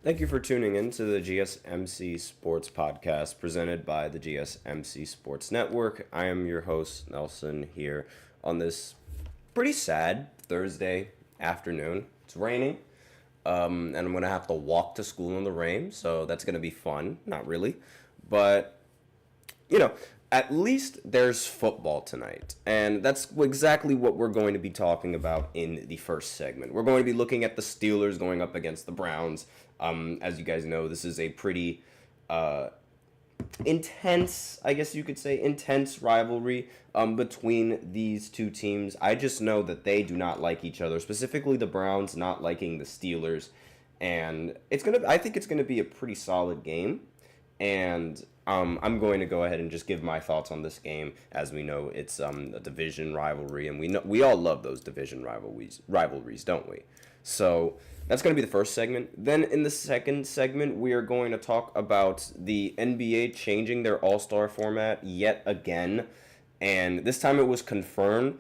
Thank you for tuning in to the GSMC Sports Podcast presented by the GSMC Sports Network. I am your host, Nelson, here on this pretty sad Thursday afternoon. It's raining, and I'm going to have to walk to school in the rain, so that's going to be fun. Not really, but, at least there's football tonight, and that's exactly what we're going to be talking about in the first segment. We're going to be looking at the Steelers going up against the Browns. As you guys know, this is a pretty intense, I guess you could say, intense rivalry between these two teams. I just know that they do not like each other, specifically the Browns not liking the Steelers, and I think it's gonna be a pretty solid game, and I'm going to go ahead and just give my thoughts on this game. As we know, it's a division rivalry, and we all love those division rivalries, don't we? So that's going to be the first segment. Then in the second segment, we are going to talk about the NBA changing their All-Star format yet again, and this time it was confirmed.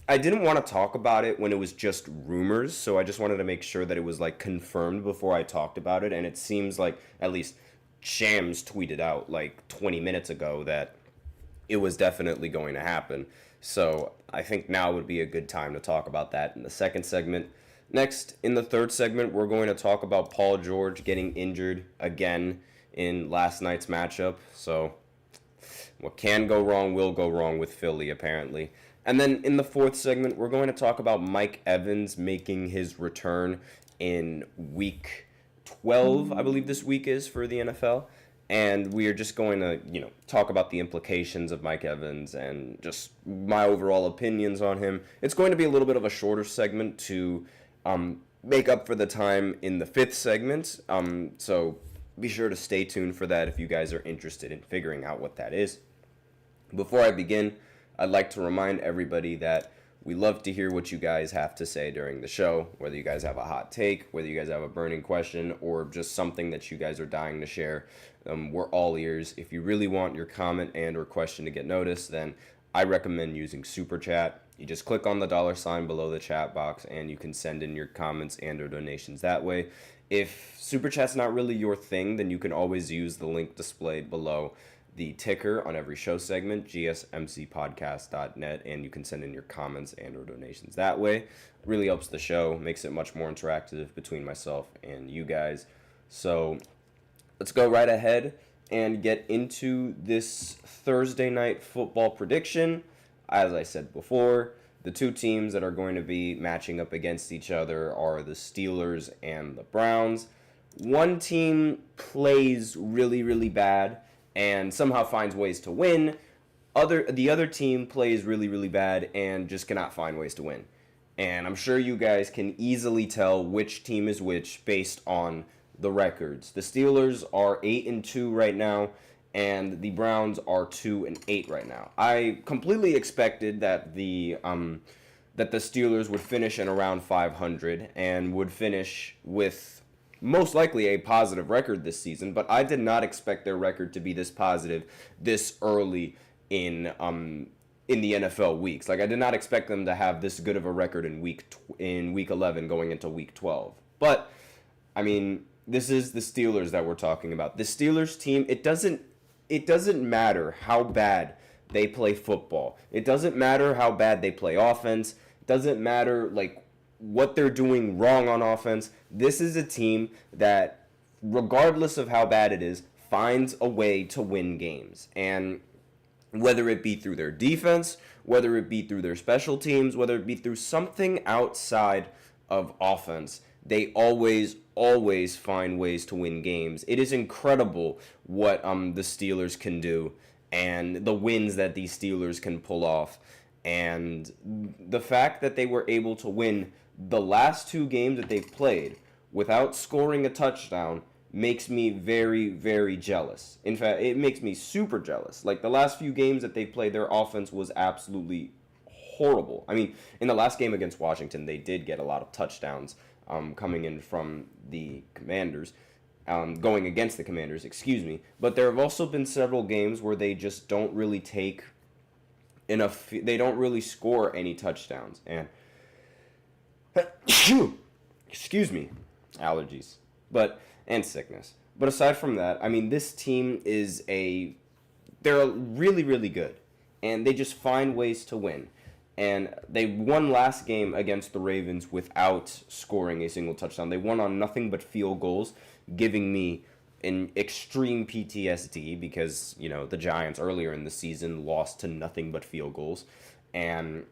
I didn't want to talk about it when it was just rumors, so I just wanted to make sure that it was confirmed before I talked about it, and it seems like at least Shams tweeted out 20 minutes ago that it was definitely going to happen. So I think now would be a good time to talk about that in the second segment. Next, in the third segment, we're going to talk about Paul George getting injured again in last night's matchup. So what can go wrong will go wrong with Philly, apparently. And then in the fourth segment, we're going to talk about Mike Evans making his return in week 12, I believe this week is for the NFL, and we are just going to, talk about the implications of Mike Evans and just my overall opinions on him. It's going to be a little bit of a shorter segment to make up for the time in the fifth segment, so be sure to stay tuned for that if you guys are interested in figuring out what that is. Before I begin, I'd like to remind everybody that we love to hear what you guys have to say during the show, whether you guys have a hot take, whether you guys have a burning question, or just something that you guys are dying to share. We're all ears. If you really want your comment and or question to get noticed, then I recommend using Super Chat. You just click on the $sign below the chat box, and you can send in your comments and or donations that way. If Super Chat's not really your thing, then you can always use the link displayed below the ticker on every show segment, gsmcpodcast.net, and you can send in your comments and or donations that way. Really helps the show, makes it much more interactive between myself and you guys. So let's go right ahead and get into this Thursday night football prediction. As I said before, the two teams that are going to be matching up against each other are the Steelers and the Browns. One team plays really, really bad and somehow finds ways to win. The other team plays really, really bad and just cannot find ways to win. And I'm sure you guys can easily tell which team is which based on the records. The Steelers are 8-2 right now, and the Browns are 2-8 right now. I completely expected that the Steelers would finish in around 500 and would finish with most likely a positive record this season, but I did not expect their record to be this positive this early in the NFL weeks. I did not expect them to have this good of a record in week 11 going into week 12. But I mean, this is the Steelers that we're talking about. The Steelers team, it doesn't matter how bad they play football. It doesn't matter how bad they play offense. It doesn't matter what they're doing wrong on offense. This is a team that, regardless of how bad it is, finds a way to win games. And whether it be through their defense, whether it be through their special teams, whether it be through something outside of offense, they always find ways to win games. It is incredible what the Steelers can do and the wins that these Steelers can pull off. And the fact that they were able to win the last two games that they've played without scoring a touchdown makes me very, very jealous. In fact, it makes me super jealous. The last few games that they played, their offense was absolutely horrible. I mean, in the last game against Washington, they did get a lot of touchdowns coming in from the Commanders, going against the Commanders, excuse me. But there have also been several games where they just don't really take enough, they don't really score any touchdowns. And excuse me, allergies. But and sickness. But aside from that, I mean, this team they're really, really good. And they just find ways to win. And they won last game against the Ravens without scoring a single touchdown. They won on nothing but field goals, giving me an extreme PTSD because, the Giants earlier in the season lost to nothing but field goals. And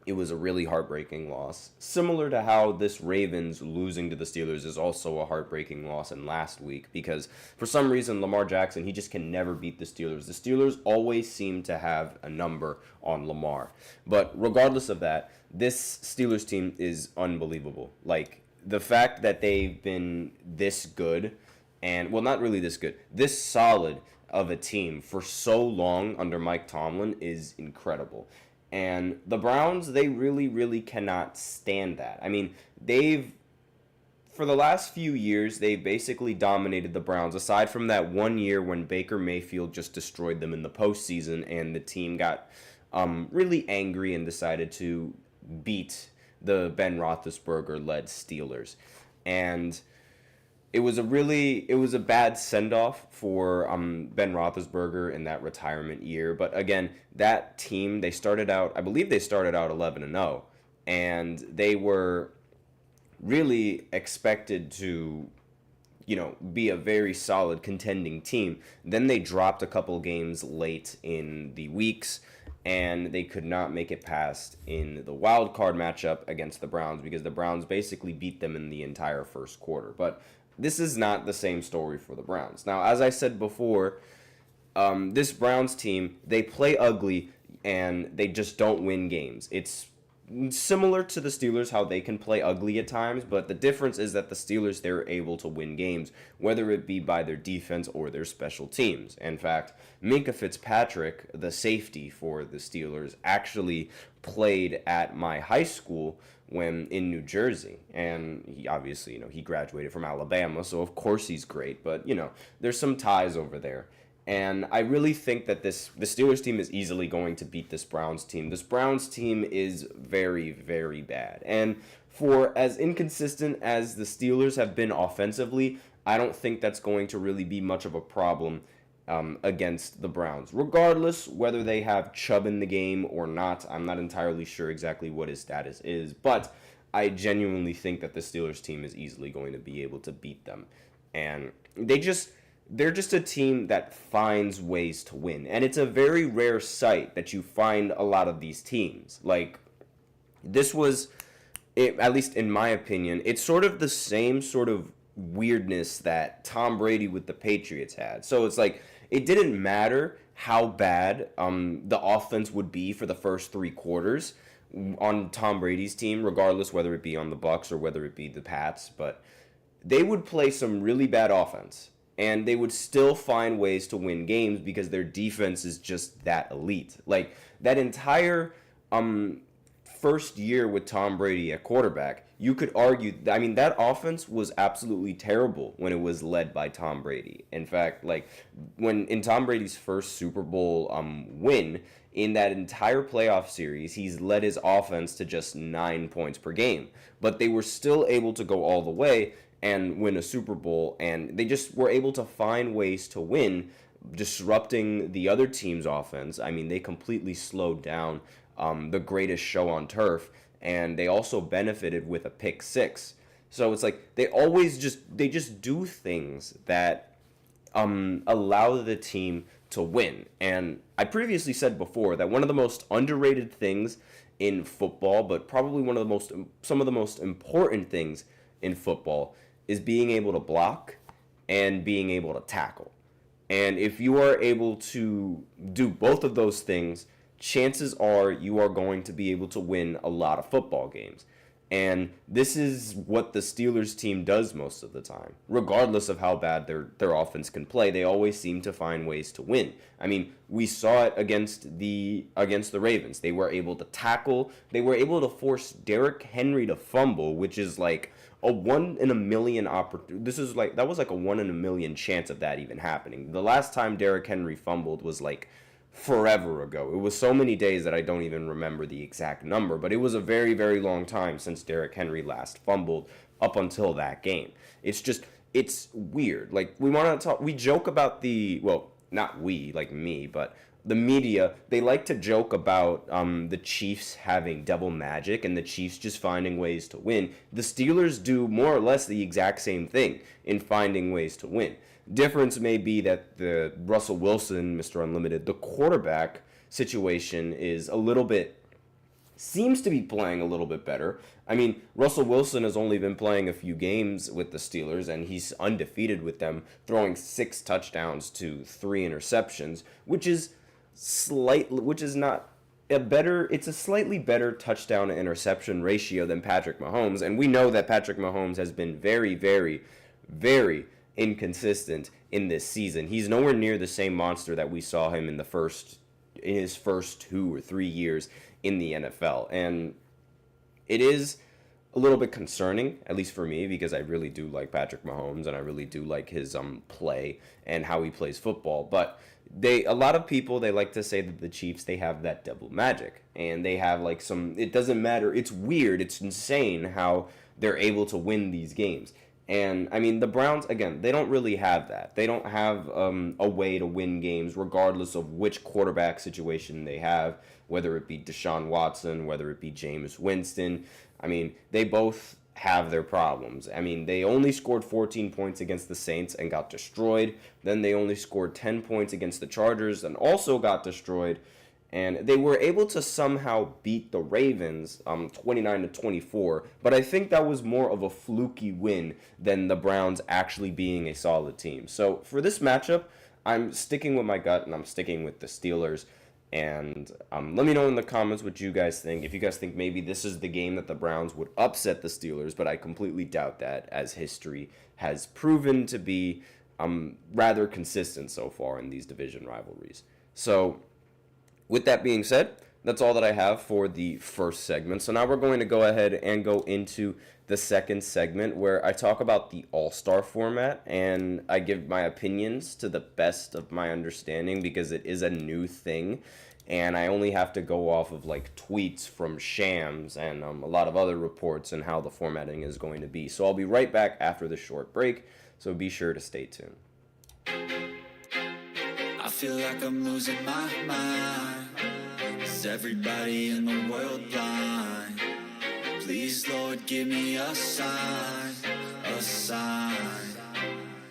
it was a really heartbreaking loss. Similar to how this Ravens losing to the Steelers is also a heartbreaking loss in last week because for some reason Lamar Jackson, he just can never beat the Steelers. The Steelers always seem to have a number on Lamar. But regardless of that, this Steelers team is unbelievable. Like, the fact that they've been this good and, well, not really this good, this solid of a team for so long under Mike Tomlin is incredible. And the Browns, they really, really cannot stand that. I mean, for the last few years, they've basically dominated the Browns, aside from that one year when Baker Mayfield just destroyed them in the postseason and the team got really angry and decided to beat the Ben Roethlisberger-led Steelers. And it was a bad send-off for Ben Roethlisberger in that retirement year. But again, that team, I believe they started out 11-0, and they were really expected to, be a very solid contending team. Then they dropped a couple games late in the weeks, and they could not make it past in the wild card matchup against the Browns because the Browns basically beat them in the entire first quarter. But this is not the same story for the Browns. Now, as I said before, this Browns team, they play ugly and they just don't win games. It's similar to the Steelers, how they can play ugly at times, but the difference is that the Steelers, they're able to win games, whether it be by their defense or their special teams. In fact, Minkah Fitzpatrick, the safety for the Steelers, actually played at my high school when in New Jersey, and he obviously, he graduated from Alabama, so of course he's great, but, there's some ties over there. And I really think that the Steelers team is easily going to beat this Browns team. This Browns team is very, very bad. And for as inconsistent as the Steelers have been offensively, I don't think that's going to really be much of a problem against the Browns. Regardless, whether they have Chubb in the game or not, I'm not entirely sure exactly what his status is, but I genuinely think that the Steelers team is easily going to be able to beat them. And they're just a team that finds ways to win. And it's a very rare sight that you find a lot of these teams. Like, this was, at least in my opinion, it's sort of the same sort of weirdness that Tom Brady with the Patriots had. So it's like, it didn't matter how bad the offense would be for the first 3 quarters on Tom Brady's team, regardless whether it be on the Bucs or whether it be the Pats, but they would play some really bad offense, and they would still find ways to win games because their defense is just that elite. Like, that entire first year with Tom Brady at quarterback, you could argue, I mean, that offense was absolutely terrible when it was led by Tom Brady. In fact, like, when in Tom Brady's first Super Bowl win, in that entire playoff series, he's led his offense to just 9 points per game. But they were still able to go all the way and win a Super Bowl, and they just were able to find ways to win, disrupting the other team's offense. I mean, they completely slowed down the greatest show on turf, and they also benefited with a pick 6. So it's like they just do things that allow the team to win. And I previously said before that one of the most underrated things in football, but probably some of the most important things in football, is being able to block and being able to tackle. And if you are able to do both of those things, chances are you are going to be able to win a lot of football games. And this is what the Steelers team does most of the time. Regardless of how bad their offense can play, they always seem to find ways to win. I mean, we saw it against the Ravens. They were able to tackle. They were able to force Derrick Henry to fumble, which is like a 1 in a million opportunity. That was like a 1 in a million chance of that even happening. The last time Derrick Henry fumbled was like forever ago. It was so many days that I don't even remember the exact number, but it was a very, very long time since Derrick Henry last fumbled up until that game. It's just, it's weird. Like, we joke about not we, like me, but the media, they like to joke about the Chiefs having double magic and the Chiefs just finding ways to win. The Steelers do more or less the exact same thing in finding ways to win. Difference may be that the Russell Wilson, Mr. Unlimited, the quarterback situation is seems to be playing a little bit better. I mean, Russell Wilson has only been playing a few games with the Steelers, and he's undefeated with them, throwing 6 touchdowns to 3 interceptions, which is not it's a slightly better touchdown to interception ratio than Patrick Mahomes, and we know that Patrick Mahomes has been very, very, very inconsistent in this season. He's nowhere near the same monster that we saw him in his first 2 or 3 years in the NFL. And it is a little bit concerning, at least for me, because I really do like Patrick Mahomes and I really do like his play and how he plays football. But a lot of people, they like to say that the Chiefs, they have that double magic, and they have like it doesn't matter. It's weird. It's insane how they're able to win these games. And, I mean, the Browns, again, they don't really have that. They don't have a way to win games regardless of which quarterback situation they have, whether it be Deshaun Watson, whether it be Jameis Winston. I mean, they both have their problems. I mean, they only scored 14 points against the Saints and got destroyed. Then they only scored 10 points against the Chargers and also got destroyed. And they were able to somehow beat the Ravens 29-24, but I think that was more of a fluky win than the Browns actually being a solid team. So for this matchup, I'm sticking with my gut, and I'm sticking with the Steelers. And let me know in the comments what you guys think. If you guys think maybe this is the game that the Browns would upset the Steelers, but I completely doubt that, as history has proven to be rather consistent so far in these division rivalries. So with that being said, that's all that I have for the first segment. So now we're going to go ahead and go into the second segment, where I talk about the All-Star format and I give my opinions to the best of my understanding, because it is a new thing and I only have to go off of like tweets from Shams and a lot of other reports and how the formatting is going to be. So I'll be right back after this short break, so be sure to stay tuned. I feel like I'm losing my mind. Is everybody in the world blind? Please, Lord, give me a sign, a sign.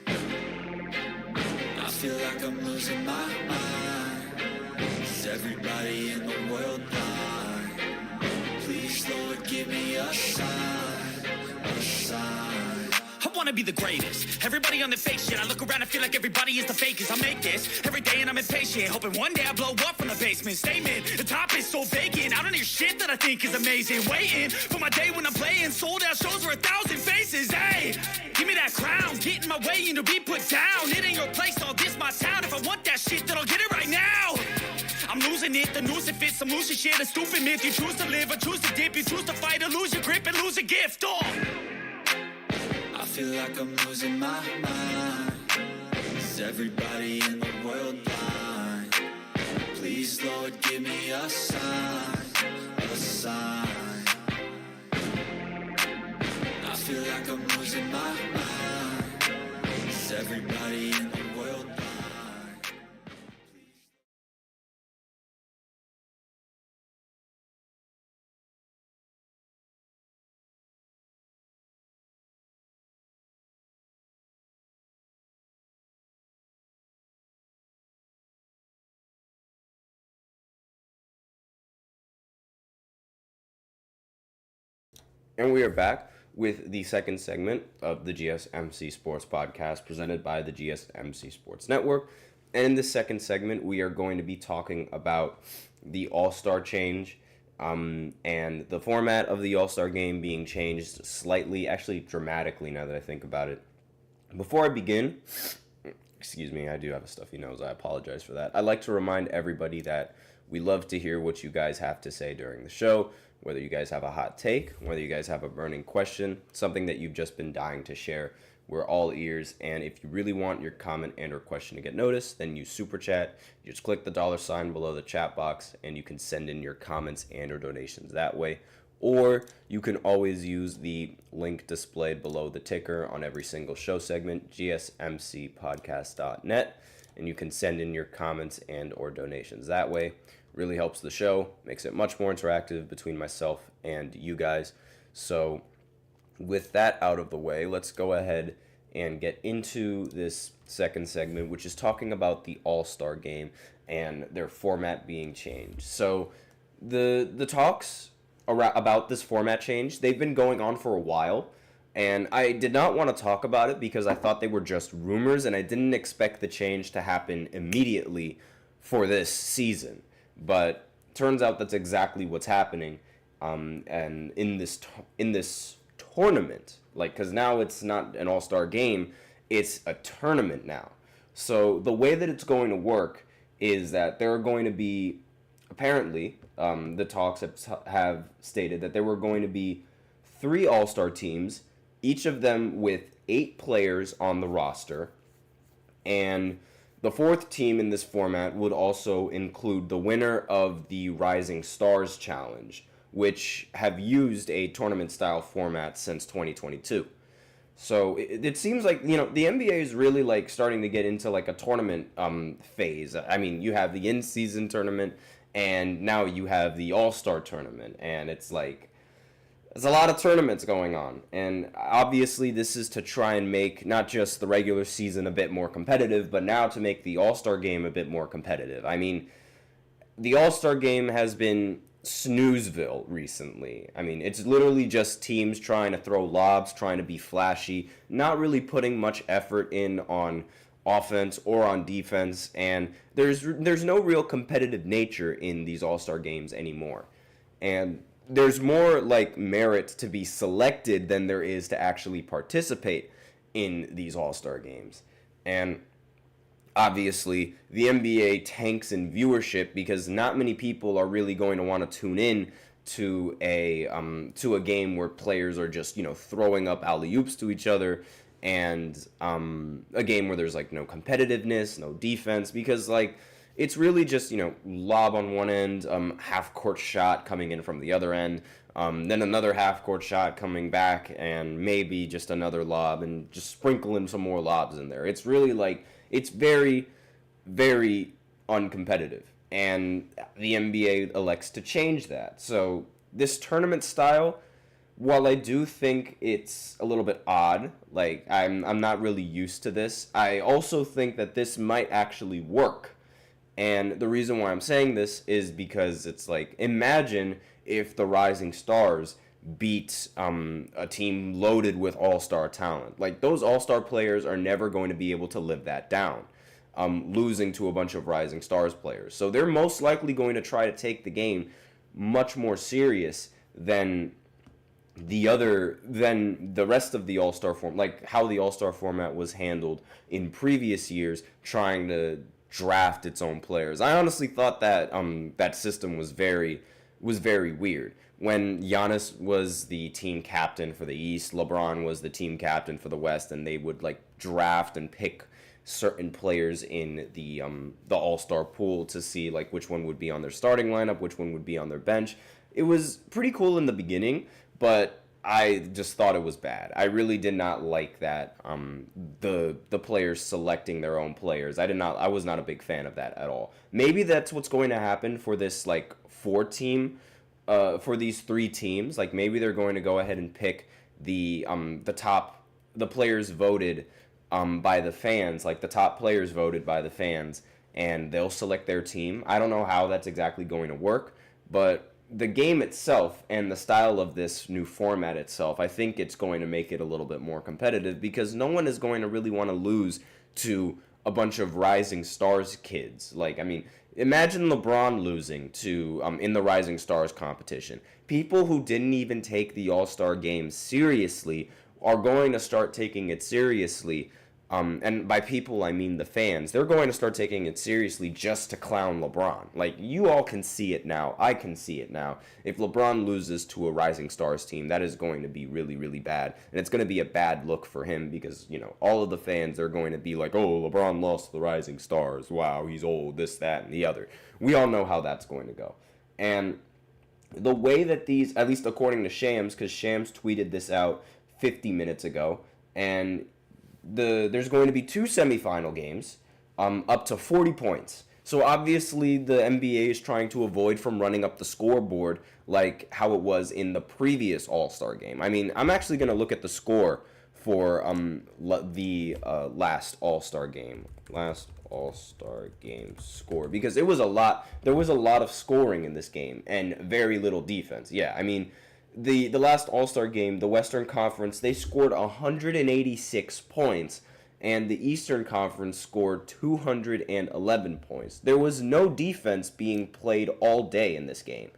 I feel like I'm losing my mind. Is everybody in the world blind? Please, Lord, give me a sign, a sign. I wanna be the greatest. Everybody on the fake shit. I look around and feel like everybody is the fakest. I make this every day and I'm impatient, hoping one day I blow up from the basement. Statement, the top is so vacant. I don't hear shit that I think is amazing. Waiting for my day when I'm playing sold out shows for 1,000 faces. Hey, give me that crown. Get in my way and to be put down. It ain't your place, all this my town. If I want that shit, then I'll get it right now. I'm losing it, the noose it fits. Some losing shit, a stupid myth. You choose to live or choose to dip. You choose to fight or lose your grip and lose a gift. Oh. I feel like I'm losing my mind. Is everybody in the world blind? Please, Lord, give me a sign, a sign. I feel like I'm losing my mind. Is everybody in the world blind? And we are back with the second segment of the GSMC Sports Podcast, presented by the GSMC Sports Network. And in this second segment, we are going to be talking about the All-Star change and the format of the All-Star game being changed slightly, actually dramatically now that I think about it. Before I begin, excuse me, I do have a stuffy nose. I apologize for that. I'd like to remind everybody that we love to hear what you guys have to say during the show. Whether you guys have a hot take, whether you guys have a burning question, something that you've just been dying to share, we're all ears. And if you really want your comment and or question to get noticed, then use Super Chat. You just click the $ below the chat box, and you can send in your comments and or donations that way. or you can always use the link displayed below the ticker on every single show segment, gsmcpodcast.net, and you can send in your comments and or donations that way. Really helps the show, makes it much more interactive between myself and you guys. So with that out of the way, let's go ahead and get into this second segment, which is talking about the All-Star Game and their format being changed. So the talks about this format change, they've been going on for a while, and I did not want to talk about it because I thought they were just rumors, and I didn't expect the change to happen immediately for this season. But turns out that's exactly what's happening, and in this tournament, like, because now it's not an all-star game, it's a tournament now. So the way that it's going to work is that there are going to be, apparently, the talks have stated that there were going to be 3 all-star teams, each of them with 8 players on the roster, and the 4th team in this format would also include the winner of the Rising Stars Challenge, which have used a tournament-style format since 2022. So it seems like, the NBA is really, like, starting to get into, like, a tournament phase. I mean, you have the in-season tournament, and now you have the All-Star tournament, and it's, like, there's a lot of tournaments going on. And obviously this is to try and make not just the regular season a bit more competitive, but now to make the All-Star game a bit more competitive. I mean, the All-Star game has been snoozeville recently. I mean, it's literally just teams trying to throw lobs, trying to be flashy, not really putting much effort in on offense or on defense, and there's no real competitive nature in these All-Star games anymore. And there's more, like, merit to be selected than there is to actually participate in these All-Star games. And obviously, the NBA tanks in viewership because not many people are really going to want to tune in to a game where players are just, throwing up alley-oops to each other, and a game where there's, like, no competitiveness, no defense, because, like, it's really just, lob on one end, half-court shot coming in from the other end, then another half-court shot coming back, and maybe just another lob, and just sprinkling some more lobs in there. It's really, like, it's very, very uncompetitive, and the NBA elects to change that. So this tournament style, while I do think it's a little bit odd, like, I'm not really used to this, I also think that this might actually work. And the reason why I'm saying this is because it's like, imagine if the Rising Stars beat a team loaded with all-star talent. Like, those all-star players are never going to be able to live that down, losing to a bunch of Rising Stars players. So they're most likely going to try to take the game much more serious than the rest of the All-Star form, like how the All-Star format was handled in previous years, trying to draft its own players. I honestly thought that that system was very weird. When Giannis was the team captain for the East, LeBron was the team captain for the West, and they would, like, draft and pick certain players in the All-Star pool to see, like, which one would be on their starting lineup, which one would be on their bench. It was pretty cool in the beginning, but I just thought it was bad. I really did not like that, the players selecting their own players. I was not a big fan of that at all. Maybe that's what's going to happen for this, like, for these 3 teams. Like, maybe they're going to go ahead and pick the players voted by the fans, like the top players voted by the fans, and they'll select their team. I don't know how that's exactly going to work, but the game itself and the style of this new format itself, I think it's going to make it a little bit more competitive because no one is going to really want to lose to a bunch of Rising Stars kids. Like, I mean, imagine LeBron losing to in the Rising Stars competition. People who didn't even take the All-Star game seriously are going to start taking it seriously. And by people, I mean the fans. They're going to start taking it seriously just to clown LeBron. Like, you all can see it now. I can see it now. If LeBron loses to a Rising Stars team, that is going to be really, really bad. And it's going to be a bad look for him because, all of the fans are going to be like, oh, LeBron lost to the Rising Stars. Wow, he's old, this, that, and the other. We all know how that's going to go. And the way that these, at least according to Shams, because Shams tweeted this out 50 minutes ago, and there's going to be 2 semifinal games, up to 40 points. So obviously the NBA is trying to avoid from running up the scoreboard like how it was in the previous All-Star game. I mean, I'm actually going to look at the score for the last All-Star game. Last All-Star game score, because there was a lot of scoring in this game and very little defense. Yeah, I mean, the last All-Star game, the Western Conference, they scored 186 points, and the Eastern Conference scored 211 points. There was no defense being played all day in this game.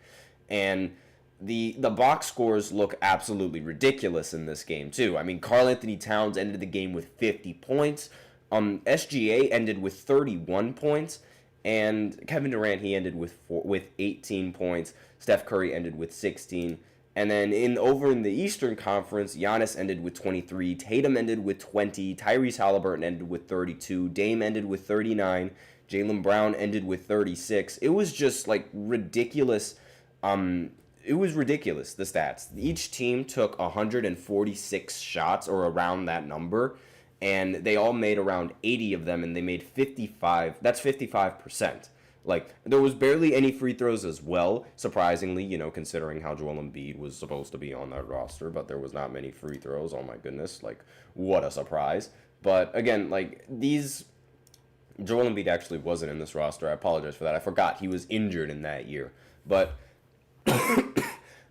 And the box scores look absolutely ridiculous in this game, too. I mean, Karl Anthony Towns ended the game with 50 points. SGA ended with 31 points. And Kevin Durant, he ended with 18 points. Steph Curry ended with 16. And then over in the Eastern Conference, Giannis ended with 23, Tatum ended with 20, Tyrese Halliburton ended with 32, Dame ended with 39, Jaylen Brown ended with 36. It was just like ridiculous. It was ridiculous, the stats. Each team took 146 shots or around that number, and they all made around 80 of them, and they made 55. That's 55%. Like, there was barely any free throws as well, surprisingly, considering how Joel Embiid was supposed to be on that roster, but there was not many free throws. Oh my goodness, like, what a surprise. But again, like, Joel Embiid actually wasn't in this roster. I apologize for that. I forgot he was injured in that year. But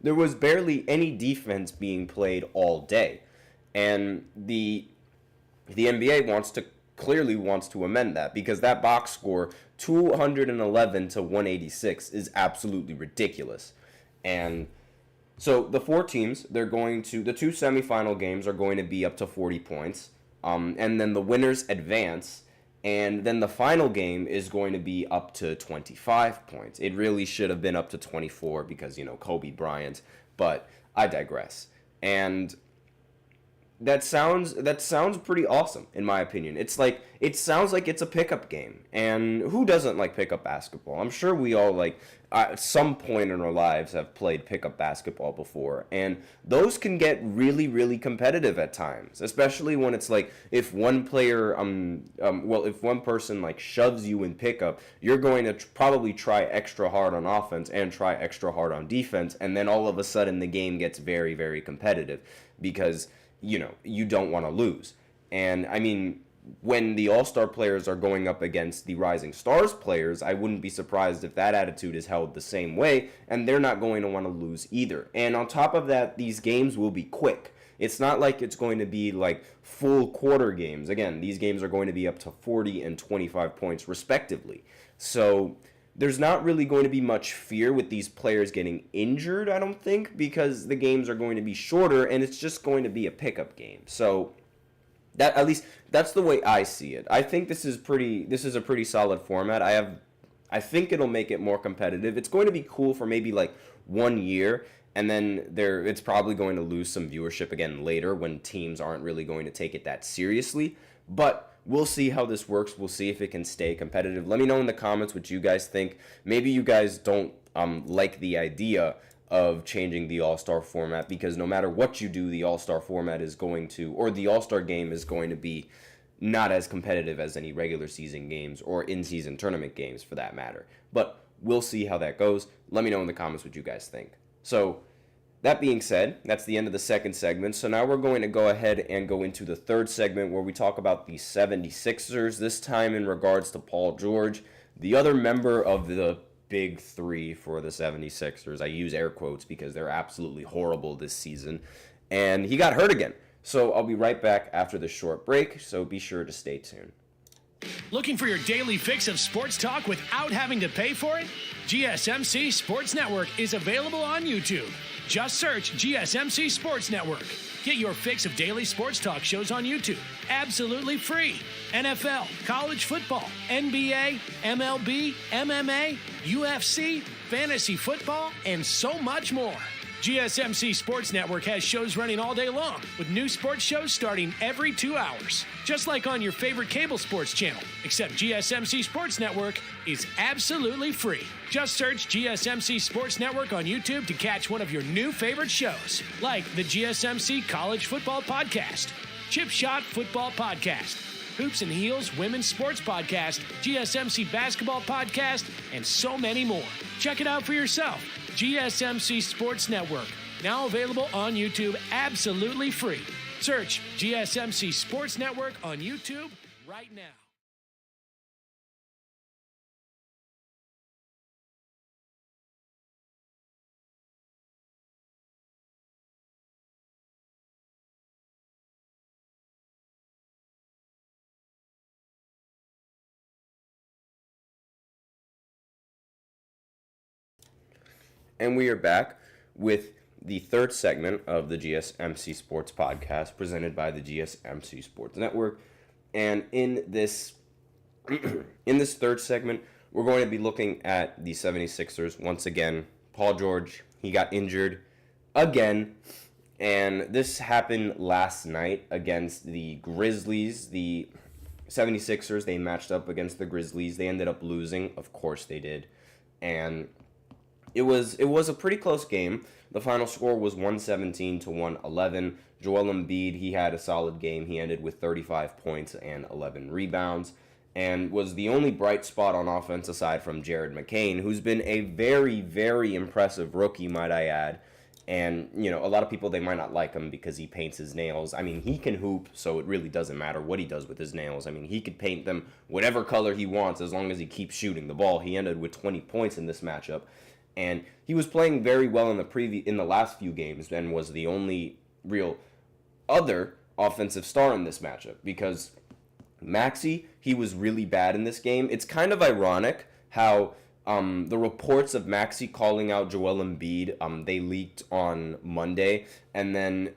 there was barely any defense being played all day. And the NBA clearly wants to amend that, because that box score 211 to 186 is absolutely ridiculous. And so the 4 teams, the 2 semifinal games are going to be up to 40 points, and then the winners advance, and then the final game is going to be up to 25 points. It really should have been up to 24 because Kobe Bryant, but I digress. And that sounds pretty awesome, in my opinion. It sounds like it's a pickup game, and who doesn't like pickup basketball? I'm sure we all at some point in our lives have played pickup basketball before, and those can get really, really competitive at times, especially when it's like if one player, if one person shoves you in pickup, you're going to probably try extra hard on offense and try extra hard on defense, and then all of a sudden the game gets very, very competitive because you don't want to lose. And I mean, when the All-Star players are going up against the Rising Stars players, I wouldn't be surprised if that attitude is held the same way, and they're not going to want to lose either. And on top of that, these games will be quick. It's not like it's going to be full quarter games. Again, these games are going to be up to 40 and 25 points respectively. So there's not really going to be much fear with these players getting injured, I don't think, because the games are going to be shorter and it's just going to be a pickup game. So that, at least that's the way I see it. I think this is a pretty solid format. I think it'll make it more competitive. It's going to be cool for maybe 1 year, and then it's probably going to lose some viewership again later when teams aren't really going to take it that seriously. But we'll see how this works. We'll see if it can stay competitive. Let me know in the comments what you guys think. Maybe you guys don't like the idea of changing the All-Star format, because no matter what you do, the All-Star format is going to, or the All-Star game is going to be not as competitive as any regular season games or in-season tournament games for that matter. But we'll see how that goes. Let me know in the comments what you guys think. So that being said, that's the end of the second segment. So now we're going to go ahead and go into the third segment where we talk about the 76ers, this time in regards to Paul George, the other member of the Big Three for the 76ers. I use air quotes because they're absolutely horrible this season. And he got hurt again. So I'll be right back after this short break, so be sure to stay tuned. Looking for your daily fix of sports talk without having to pay for it? GSMC Sports Network is available on YouTube. Just search GSMC Sports Network. Get your fix of daily sports talk shows on YouTube, absolutely free. NFL, college football, NBA, MLB, MMA, UFC, fantasy football, and so much more. GSMC Sports Network has shows running all day long, with new sports shows starting every 2 hours. Just like on your favorite cable sports channel, except GSMC Sports Network is absolutely free. Just search GSMC Sports Network on YouTube to catch one of your new favorite shows, like the GSMC College Football Podcast, Chip Shot Football Podcast, Hoops and Heels Women's Sports Podcast, GSMC Basketball Podcast, and so many more. Check it out for yourself. GSMC Sports Network, now available on YouTube absolutely free. Search GSMC Sports Network on YouTube right now. And we are back with the third segment of the GSMC Sports Podcast presented by the GSMC Sports Network. And in this third segment, we're going to be looking at the 76ers once again. Paul George, he got injured again. And this happened last night against the Grizzlies. The 76ers, they matched up against the Grizzlies. They ended up losing. Of course they did. And it was a pretty close game. The final score was 117 to 111. Joel Embiid, he had a solid game. He ended with 35 points and 11 rebounds and was the only bright spot on offense aside from Jared McCain, who's been a very, very impressive rookie, might I add. And, you know, a lot of people, they might not like him because he paints his nails. I mean, he can hoop, so it really doesn't matter what he does with his nails. I mean, he could paint them whatever color he wants as long as he keeps shooting the ball. He ended with 20 points in this matchup. And he was playing very well in the last few games and was the only real other offensive star in this matchup because Maxey, he was really bad in this game. It's kind of ironic how the reports of Maxey calling out Joel Embiid, they leaked on Monday, and then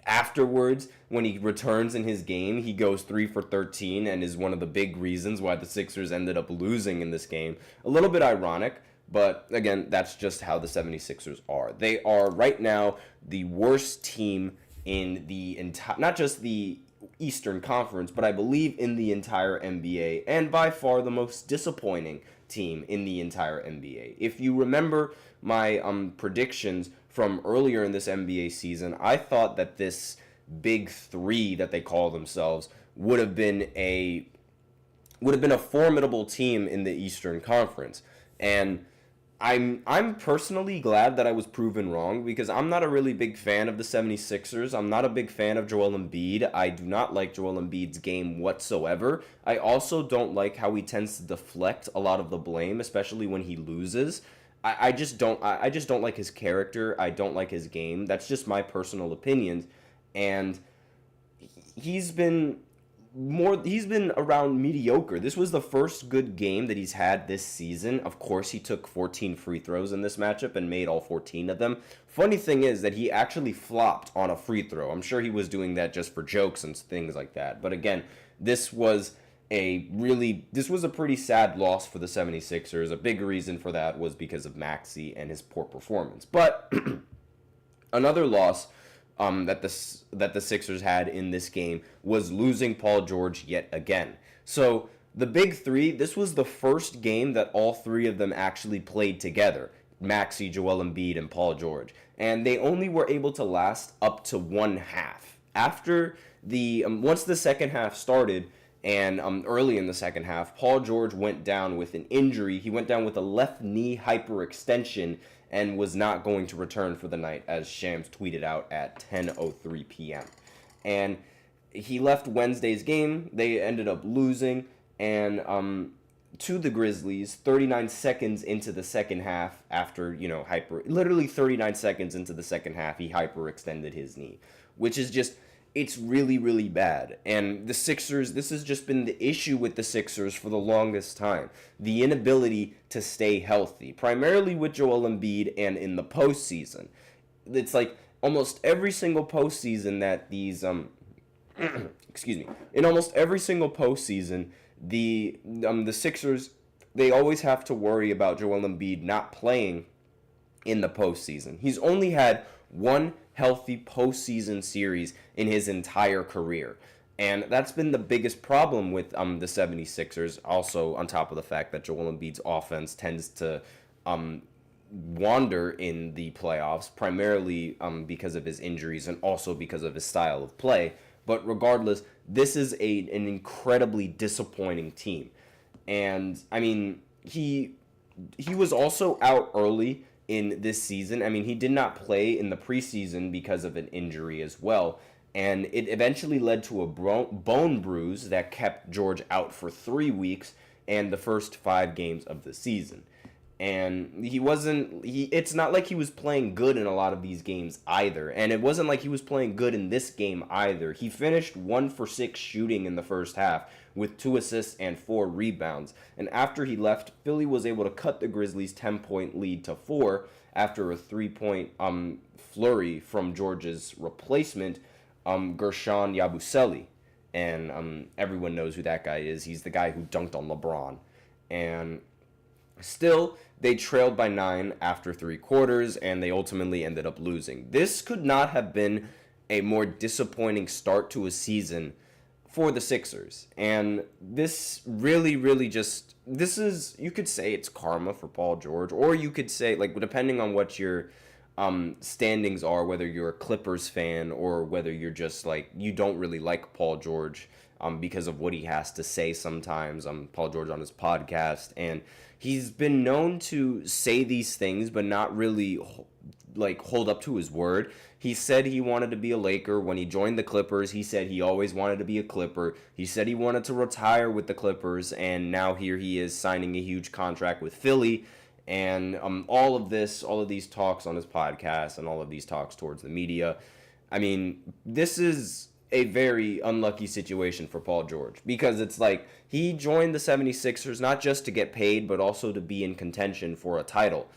afterwards, when he returns in his game, he goes 3 for 13 and is one of the big reasons why the Sixers ended up losing in this game. A little bit ironic. But, again, that's just how the 76ers are. They are, right now, the worst team in the entire, not just the Eastern Conference, but I believe in the entire NBA, and by far the most disappointing team in the entire NBA. If you remember my predictions from earlier in this NBA season, I thought that this big three that they call themselves would have been a formidable team in the Eastern Conference. And I'm personally glad that I was proven wrong because I'm not a really big fan of the 76ers. I'm not a big fan of Joel Embiid. I do not like Joel Embiid's game whatsoever. I also don't like how he tends to deflect a lot of the blame, especially when he loses. I just don't like his character. I don't like his game. That's just my personal opinions. And he's been around mediocre. This was the first good game that he's had this season. Of course, he took 14 free throws in this matchup and made all 14 of them. Funny thing is that he actually flopped on a free throw. I'm sure he was doing that just for jokes and things like that. But again, this was a pretty sad loss for the 76ers. A big reason for that was because of Maxey and his poor performance. But another loss that the Sixers had in this game was losing Paul George yet again. So the big three, this was the first game that all three of them actually played together. Maxey, Joel Embiid, and Paul George. And they only were able to last up to one half. After once the second half started, and early in the second half, Paul George went down with an injury. He went down with a left knee hyperextension and was not going to return for the night, as Shams tweeted out at 10:03 p.m. And he left Wednesday's game. They ended up losing and to the Grizzlies 39 seconds into the second half after, literally 39 seconds into the second half, he hyperextended his knee, which is just, it's really, really bad. And the Sixers, this has just been the issue with the Sixers for the longest time. The inability to stay healthy, primarily with Joel Embiid and in the postseason. It's like almost every single postseason that these, in almost every single postseason, the Sixers, they always have to worry about Joel Embiid not playing in the postseason. He's only had one healthy postseason series in his entire career. And that's been the biggest problem with the 76ers, also on top of the fact that Joel Embiid's offense tends to wander in the playoffs, primarily because of his injuries and also because of his style of play. But regardless, this is an incredibly disappointing team. And, I mean, he was also out early in this season. I mean, he did not play in the preseason because of an injury as well. And it eventually led to a bone bruise that kept George out for 3 weeks and the first 5 games of the season. And it's not like he was playing good in a lot of these games either. And it wasn't like he was playing good in this game either. He finished 1 for 6 shooting in the first half with 2 assists and 4 rebounds. And after he left, Philly was able to cut the Grizzlies' 10-point lead to 4 after a 3-point flurry from George's replacement, Gershon Yabusele. And everyone knows who that guy is. He's the guy who dunked on LeBron. And still, they trailed by 9 after 3 quarters, and they ultimately ended up losing. This could not have been a more disappointing start to a season for the Sixers. And this really, really just, you could say it's karma for Paul George, or you could say, like, depending on what your standings are, whether you're a Clippers fan or whether you're just, like, you don't really like Paul George because of what he has to say sometimes. Paul George on his podcast, and he's been known to say these things, but not really, like, hold up to his word. He said he wanted to be a Laker. When he joined the Clippers, he said he always wanted to be a Clipper. He said he wanted to retire with the Clippers, and now here he is signing a huge contract with Philly. And all of these talks on his podcast and all of these talks towards the media, I mean, this is a very unlucky situation for Paul George, because it's like he joined the 76ers not just to get paid, but also to be in contention for a title.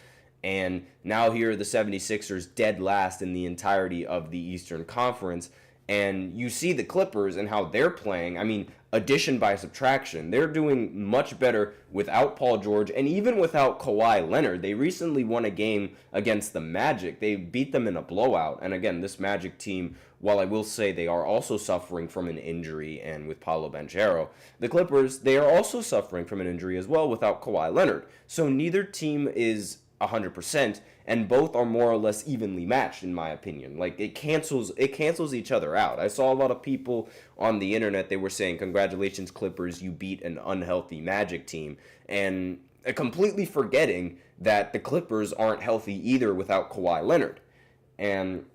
And now here are the 76ers dead last in the entirety of the Eastern Conference. And you see the Clippers and how they're playing. I mean, addition by subtraction. They're doing much better without Paul George and even without Kawhi Leonard. They recently won a game against the Magic. They beat them in a blowout. And again, this Magic team, while I will say they are also suffering from an injury and with Paolo Banchero, the Clippers, they are also suffering from an injury as well without Kawhi Leonard. So neither team is 100%, and both are more or less evenly matched, in my opinion. Like, it cancels each other out. I saw a lot of people on the internet, they were saying, congratulations, Clippers, you beat an unhealthy Magic team, and completely forgetting that the Clippers aren't healthy either without Kawhi Leonard. And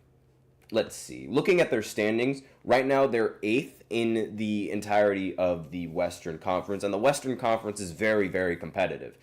let's see, looking at their standings, right now they're 8th in the entirety of the Western Conference, and the Western Conference is very, very competitive.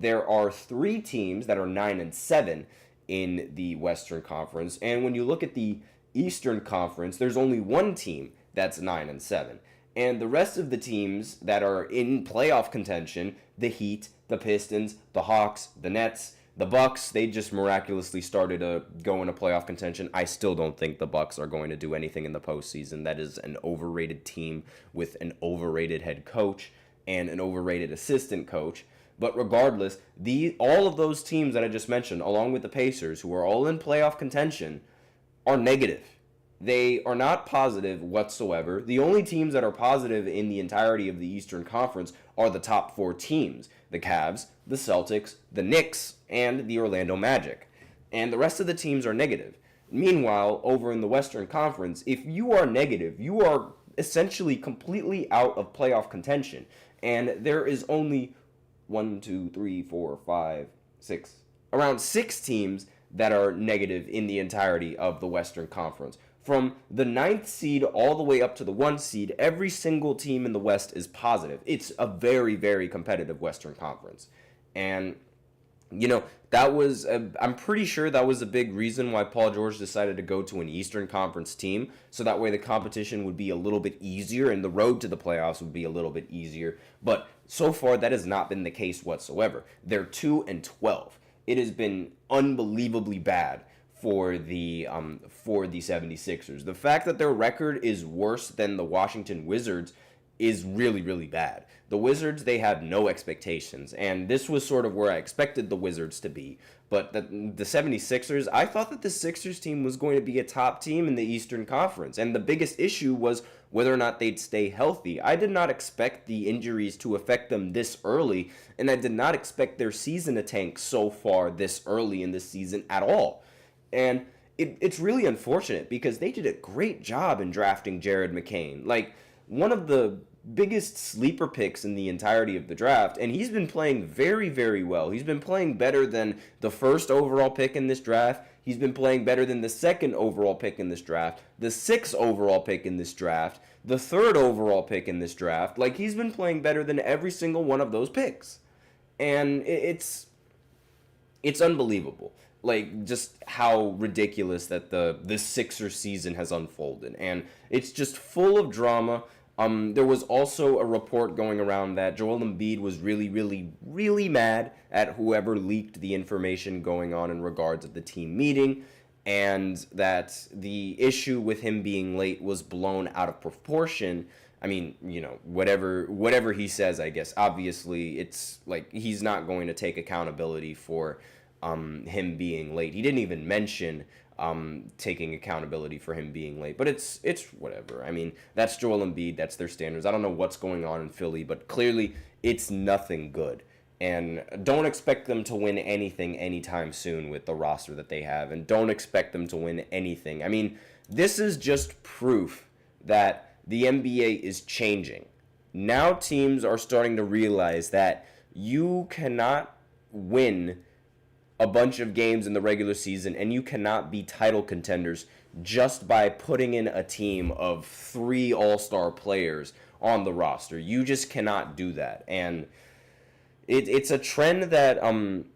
There are 3 teams that are 9-7 in the Western Conference, and when you look at the Eastern Conference, there's only 1 team that's 9-7, and the rest of the teams that are in playoff contention, the Heat, the Pistons, the Hawks, the Nets, the Bucks, they just miraculously started to go into playoff contention. I still don't think the Bucks are going to do anything in the postseason. That is an overrated team with an overrated head coach and an overrated assistant coach. But regardless, all of those teams that I just mentioned, along with the Pacers, who are all in playoff contention, are negative. They are not positive whatsoever. The only teams that are positive in the entirety of the Eastern Conference are the top 4 teams: the Cavs, the Celtics, the Knicks, and the Orlando Magic. And the rest of the teams are negative. Meanwhile, over in the Western Conference, if you are negative, you are essentially completely out of playoff contention. And there is only around 6 teams that are negative in the entirety of the Western Conference. From the 9th seed all the way up to the 1 seed, every single team in the West is positive. It's a very, very competitive Western Conference. And, you know, I'm pretty sure that was a big reason why Paul George decided to go to an Eastern Conference team, so that way the competition would be a little bit easier and the road to the playoffs would be a little bit easier. But so far, that has not been the case whatsoever. They're 2-12. It has been unbelievably bad for the 76ers. The fact that their record is worse than the Washington Wizards is really, really bad. The Wizards, they have no expectations, and this was sort of where I expected the Wizards to be. But the 76ers, I thought that the Sixers team was going to be a top team in the Eastern Conference, and the biggest issue was whether or not they'd stay healthy. I did not expect the injuries to affect them this early, and I did not expect their season to tank so far this early in the season at all. And it's really unfortunate because they did a great job in drafting Jared McCain. Like, one of the biggest sleeper picks in the entirety of the draft, and he's been playing very, very well. He's been playing better than the first overall pick in this draft. He's been playing better than the second overall pick in this draft, the sixth overall pick in this draft, the third overall pick in this draft. Like, he's been playing better than every single one of those picks. And it's unbelievable. Like, just how ridiculous that the Sixers season has unfolded. And it's just full of drama. There was also a report going around that Joel Embiid was really, really, really mad at whoever leaked the information going on in regards of the team meeting, and that the issue with him being late was blown out of proportion. I mean, you know, whatever he says, I guess. Obviously, it's like he's not going to take accountability for him being late. He didn't even mention taking accountability for him being late, but it's whatever. I mean, that's Joel Embiid, that's their standards. I don't know what's going on in Philly, but clearly it's nothing good, and don't expect them to win anything anytime soon with the roster that they have, and don't expect them to win anything. I mean, this is just proof that the NBA is changing. Now teams are starting to realize that you cannot win a bunch of games in the regular season, and you cannot be title contenders just by putting in a team of 3 all-star players on the roster. You just cannot do that. And it's a trend that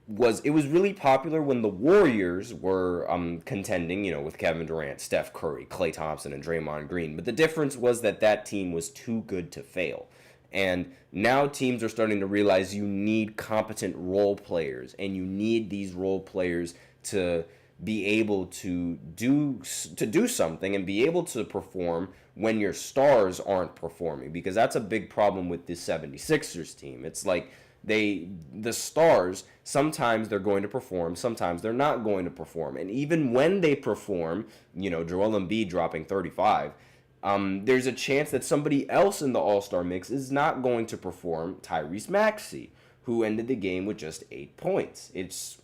was really popular when the Warriors were contending, you know, with Kevin Durant, Steph Curry, Klay Thompson, and Draymond Green. But the difference was that team was too good to fail. And now teams are starting to realize you need competent role players, and you need these role players to be able to do something and be able to perform when your stars aren't performing, because that's a big problem with this 76ers team. It's like the stars, sometimes they're going to perform, sometimes they're not going to perform. And even when they perform, you know, Joel Embiid dropping 35, there's a chance that somebody else in the All-Star mix is not going to perform. Tyrese Maxey, who ended the game with just 8 points. It's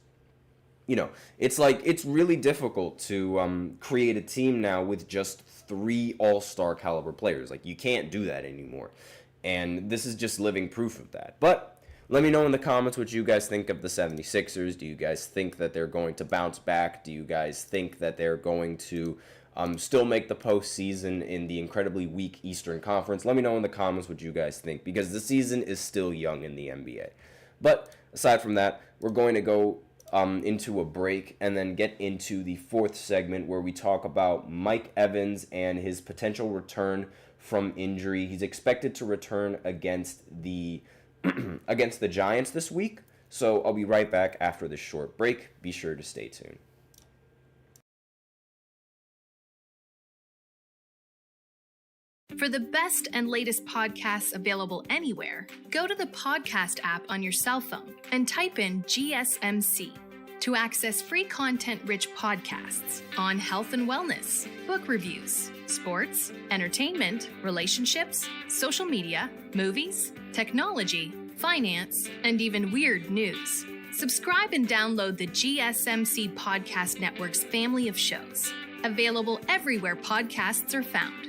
like it's really difficult to create a team now with just 3 All-Star caliber players. Like, you can't do that anymore. And this is just living proof of that. But let me know in the comments what you guys think of the 76ers. Do you guys think that they're going to bounce back? Do you guys think that they're going to still make the postseason in the incredibly weak Eastern Conference? Let me know in the comments what you guys think, because the season is still young in the NBA. But aside from that, we're going to go into a break and then get into the 4th segment where we talk about Mike Evans and his potential return from injury. He's expected to return against the against the Giants this week. So I'll be right back after this short break. Be sure to stay tuned. For the best and latest podcasts available anywhere, go to the podcast app on your cell phone and type in GSMC to access free content-rich podcasts on health and wellness, book reviews, sports, entertainment, relationships, social media, movies, technology, finance, and even weird news. Subscribe and download the GSMC Podcast Network's family of shows, available everywhere podcasts are found.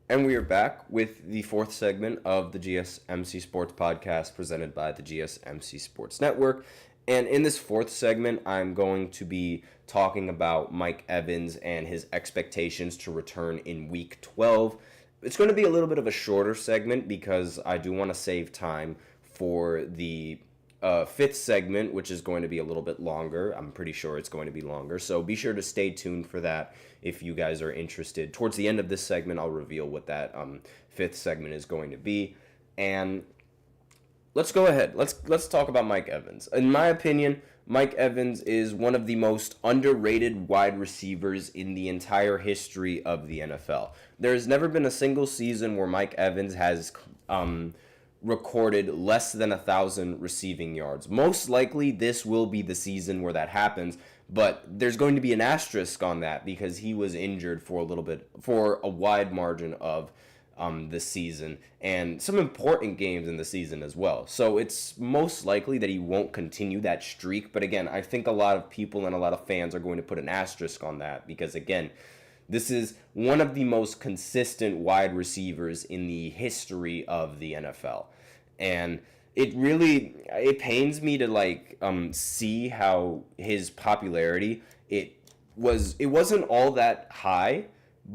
And we are back with the 4th segment of the GSMC Sports Podcast presented by the GSMC Sports Network. And in this 4th segment, I'm going to be talking about Mike Evans and his expectations to return in Week 12. It's going to be a little bit of a shorter segment because I do want to save time for the 5th segment, which is going to be a little bit longer. I'm pretty sure it's going to be longer, so be sure to stay tuned for that if you guys are interested. Towards the end of this segment, I'll reveal what that 5th segment is going to be. And let's go ahead. Let's talk about Mike Evans. In my opinion, Mike Evans is one of the most underrated wide receivers in the entire history of the NFL. There's never been a single season where Mike Evans has recorded less than 1,000 receiving yards. Most likely, this will be the season where that happens, but there's going to be an asterisk on that because he was injured for a wide margin of this season, and some important games in the season as well. So it's most likely that he won't continue that streak. But again, I think a lot of people and a lot of fans are going to put an asterisk on that because, again, this is one of the most consistent wide receivers in the history of the NFL. And it pains me to see how his popularity, it wasn't all that high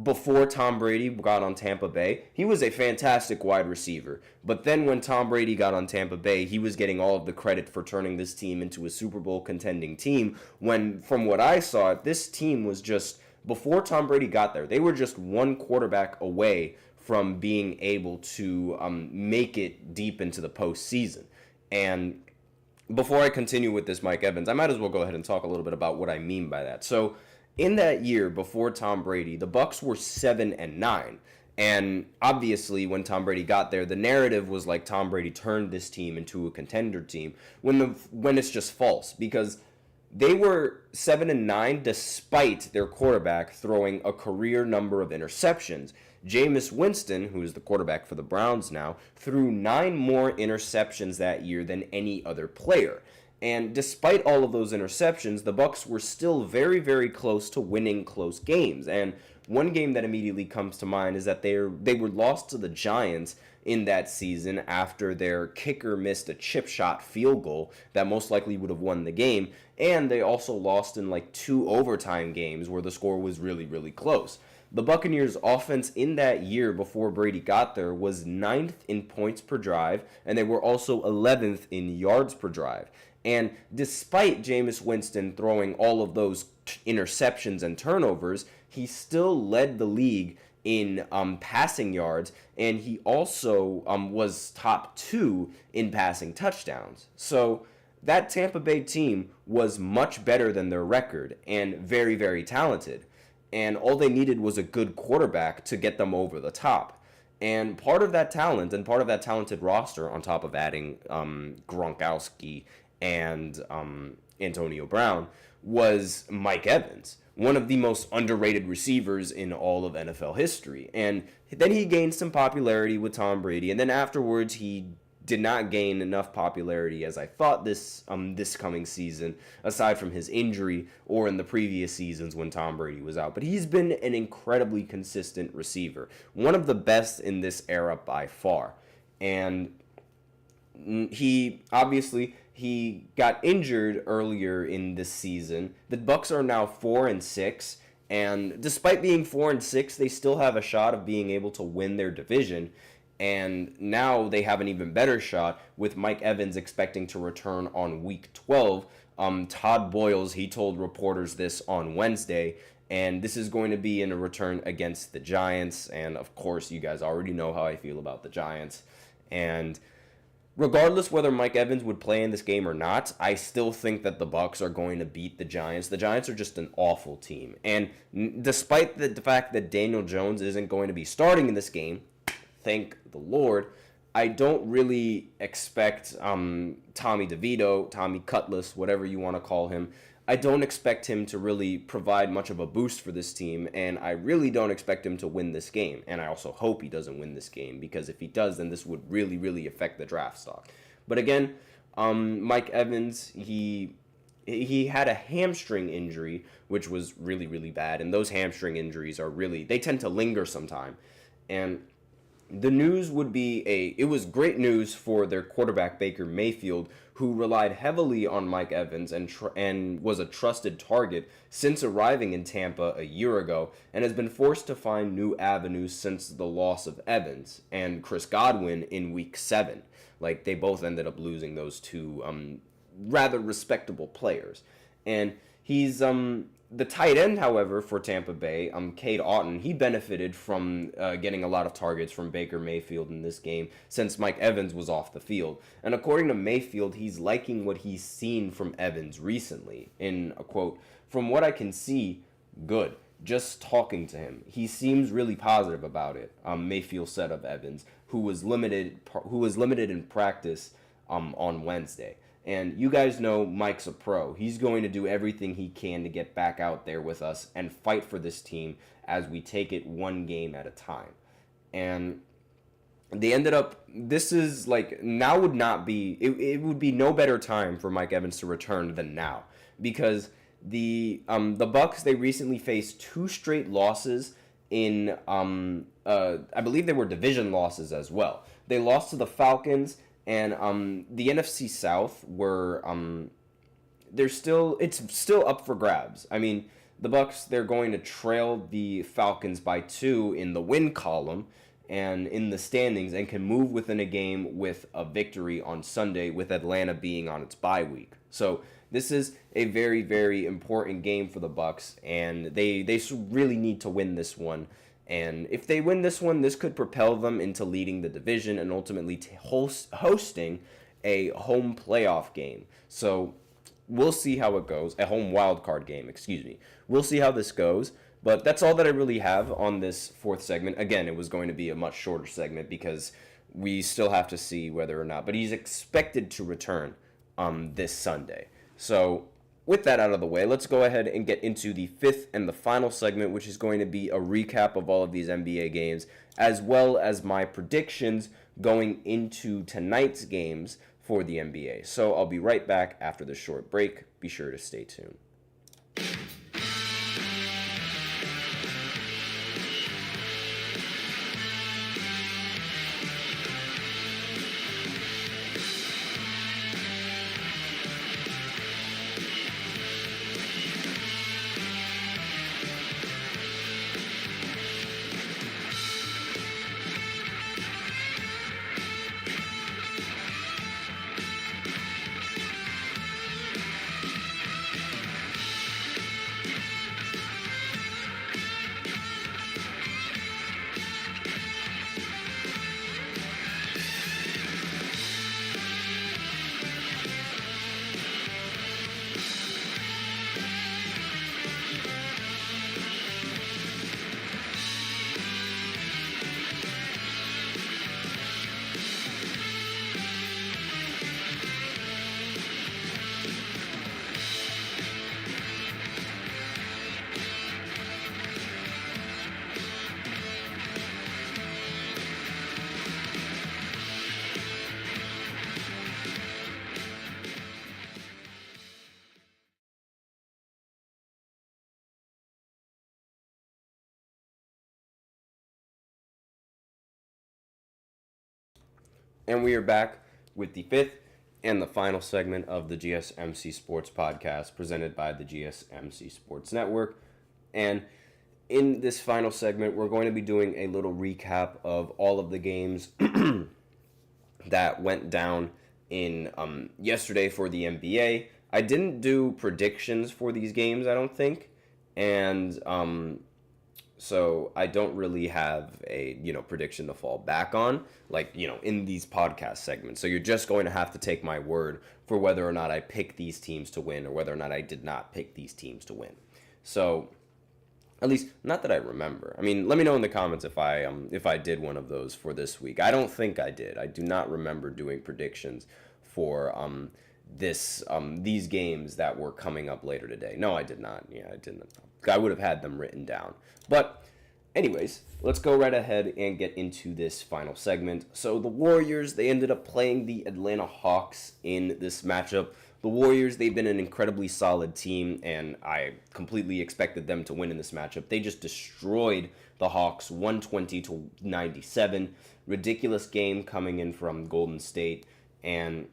before Tom Brady got on Tampa Bay. He was a fantastic wide receiver. But then when Tom Brady got on Tampa Bay, he was getting all of the credit for turning this team into a Super Bowl contending team, when from what I saw, this team was just, before Tom Brady got there, they were just one quarterback away from being able to make it deep into the postseason. And before I continue with this Mike Evans, I might as well go ahead and talk a little bit about what I mean by that. So in that year before Tom Brady, the Bucs were 7-9. And obviously, when Tom Brady got there, the narrative was like Tom Brady turned this team into a contender team, when it's just false, because they were 7-9 despite their quarterback throwing a career number of interceptions. Jameis Winston, who is the quarterback for the Browns now, threw 9 more interceptions that year than any other player. And despite all of those interceptions, the Bucs were still very, very close to winning close games. And one game that immediately comes to mind is that they were lost to the Giants in that season after their kicker missed a chip shot field goal that most likely would have won the game. And they also lost in 2 overtime games where the score was really, really close. The Buccaneers' offense in that year before Brady got there was 9th in points per drive, and they were also 11th in yards per drive. And despite Jameis Winston throwing all of those interceptions and turnovers, he still led the league in passing yards, and he also was top 2 in passing touchdowns. So that Tampa Bay team was much better than their record and very, very talented. And all they needed was a good quarterback to get them over the top. And part of that talent and part of that talented roster, on top of adding Gronkowski and Antonio Brown, was Mike Evans, one of the most underrated receivers in all of NFL history. And then he gained some popularity with Tom Brady, and then afterwards he did not gain enough popularity as I thought this coming season, aside from his injury or in the previous seasons when Tom Brady was out. But he's been an incredibly consistent receiver, one of the best in this era by far. And he got injured earlier in this season. The Bucs are now 4-6, and despite being 4-6, they still have a shot of being able to win their division. And now they have an even better shot with Mike Evans expecting to return on week 12. Todd Boyles, he told reporters this on Wednesday, and this is going to be in a return against the Giants. And of course, you guys already know how I feel about the Giants. And regardless whether Mike Evans would play in this game or not, I still think that the Bucs are going to beat the Giants. The Giants are just an awful team. And despite the fact that Daniel Jones isn't going to be starting in this game, thank the Lord, I don't really expect Tommy DeVito, Tommy Cutlass, whatever you want to call him, I don't expect him to really provide much of a boost for this team, and I really don't expect him to win this game. And I also hope he doesn't win this game, because if he does, then this would really, really affect the draft stock. But again, Mike Evans, he had a hamstring injury, which was really, really bad, and those hamstring injuries they tend to linger sometime. And the news would be it was great news for their quarterback Baker Mayfield, who relied heavily on Mike Evans and was a trusted target since arriving in Tampa a year ago, and has been forced to find new avenues since the loss of Evans and Chris Godwin in week 7. They both ended up losing those two rather respectable players. And he's The tight end, however, for Tampa Bay, Cade Otton, he benefited from getting a lot of targets from Baker Mayfield in this game since Mike Evans was off the field. And according to Mayfield, he's liking what he's seen from Evans recently. In a quote, "From what I can see, good. Just talking to him. He seems really positive about it," Mayfield said of Evans, who was limited in practice on Wednesday. And you guys know Mike's a pro. He's going to do everything he can to get back out there with us and fight for this team as we take it one game at a time. And they ended up, this is like, now would not be, it would be no better time for Mike Evans to return than now. Because the Bucs, they recently faced 2 straight losses in, I believe they were division losses as well. They lost to the Falcons. And the NFC South were it's still up for grabs. I mean, the Bucs, they're going to trail the Falcons by 2 in the win column and in the standings, and can move within a game with a victory on Sunday, with Atlanta being on its bye week. So this is a very, very important game for the Bucs, and they really need to win this one. And if they win this one, this could propel them into leading the division and ultimately hosting a home playoff game. So we'll see how it goes. A home wild card game, excuse me. We'll see how this goes. But that's all that I really have on this 4th segment. Again, it was going to be a much shorter segment because we still have to see whether or not. But he's expected to return this Sunday. So with that out of the way, let's go ahead and get into the 5th and the final segment, which is going to be a recap of all of these NBA games, as well as my predictions going into tonight's games for the NBA. So I'll be right back after this short break. Be sure to stay tuned. And we are back with the 5th and the final segment of the GSMC Sports Podcast, presented by the GSMC Sports Network. And in this final segment, we're going to be doing a little recap of all of the games that went down in yesterday for the NBA. I didn't do predictions for these games, I don't think. And so I don't really have a, prediction to fall back on, in these podcast segments. So you're just going to have to take my word for whether or not I picked these teams to win or whether or not I did not pick these teams to win. So, at least, not that I remember. I mean, let me know in the comments if I did one of those for this week. I don't think I did. I do not remember doing predictions for these games that were coming up later today. No, I did not. Yeah, I didn't. I would have had them written down. But anyways, let's go right ahead and get into this final segment. So the Warriors, they ended up playing the Atlanta Hawks in this matchup. The Warriors, they've been an incredibly solid team, and I completely expected them to win in this matchup. They just destroyed the Hawks 120-97. Ridiculous game coming in from Golden State. And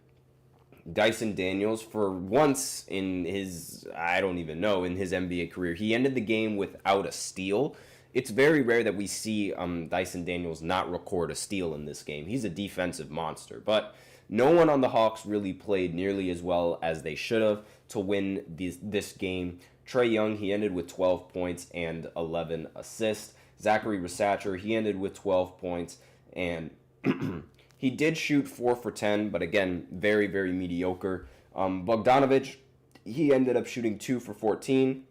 Dyson Daniels, for once in his, in his NBA career, he ended the game without a steal. It's very rare that we see Dyson Daniels not record a steal in this game. He's a defensive monster, but no one on the Hawks really played nearly as well as they should have to win this game. Trae Young, he ended with 12 points and 11 assists. Zachary Rasacher, he ended with 12 points, and he did shoot 4 for 10, but again, very, very mediocre. Bogdanovic, he ended up shooting 2 for 14,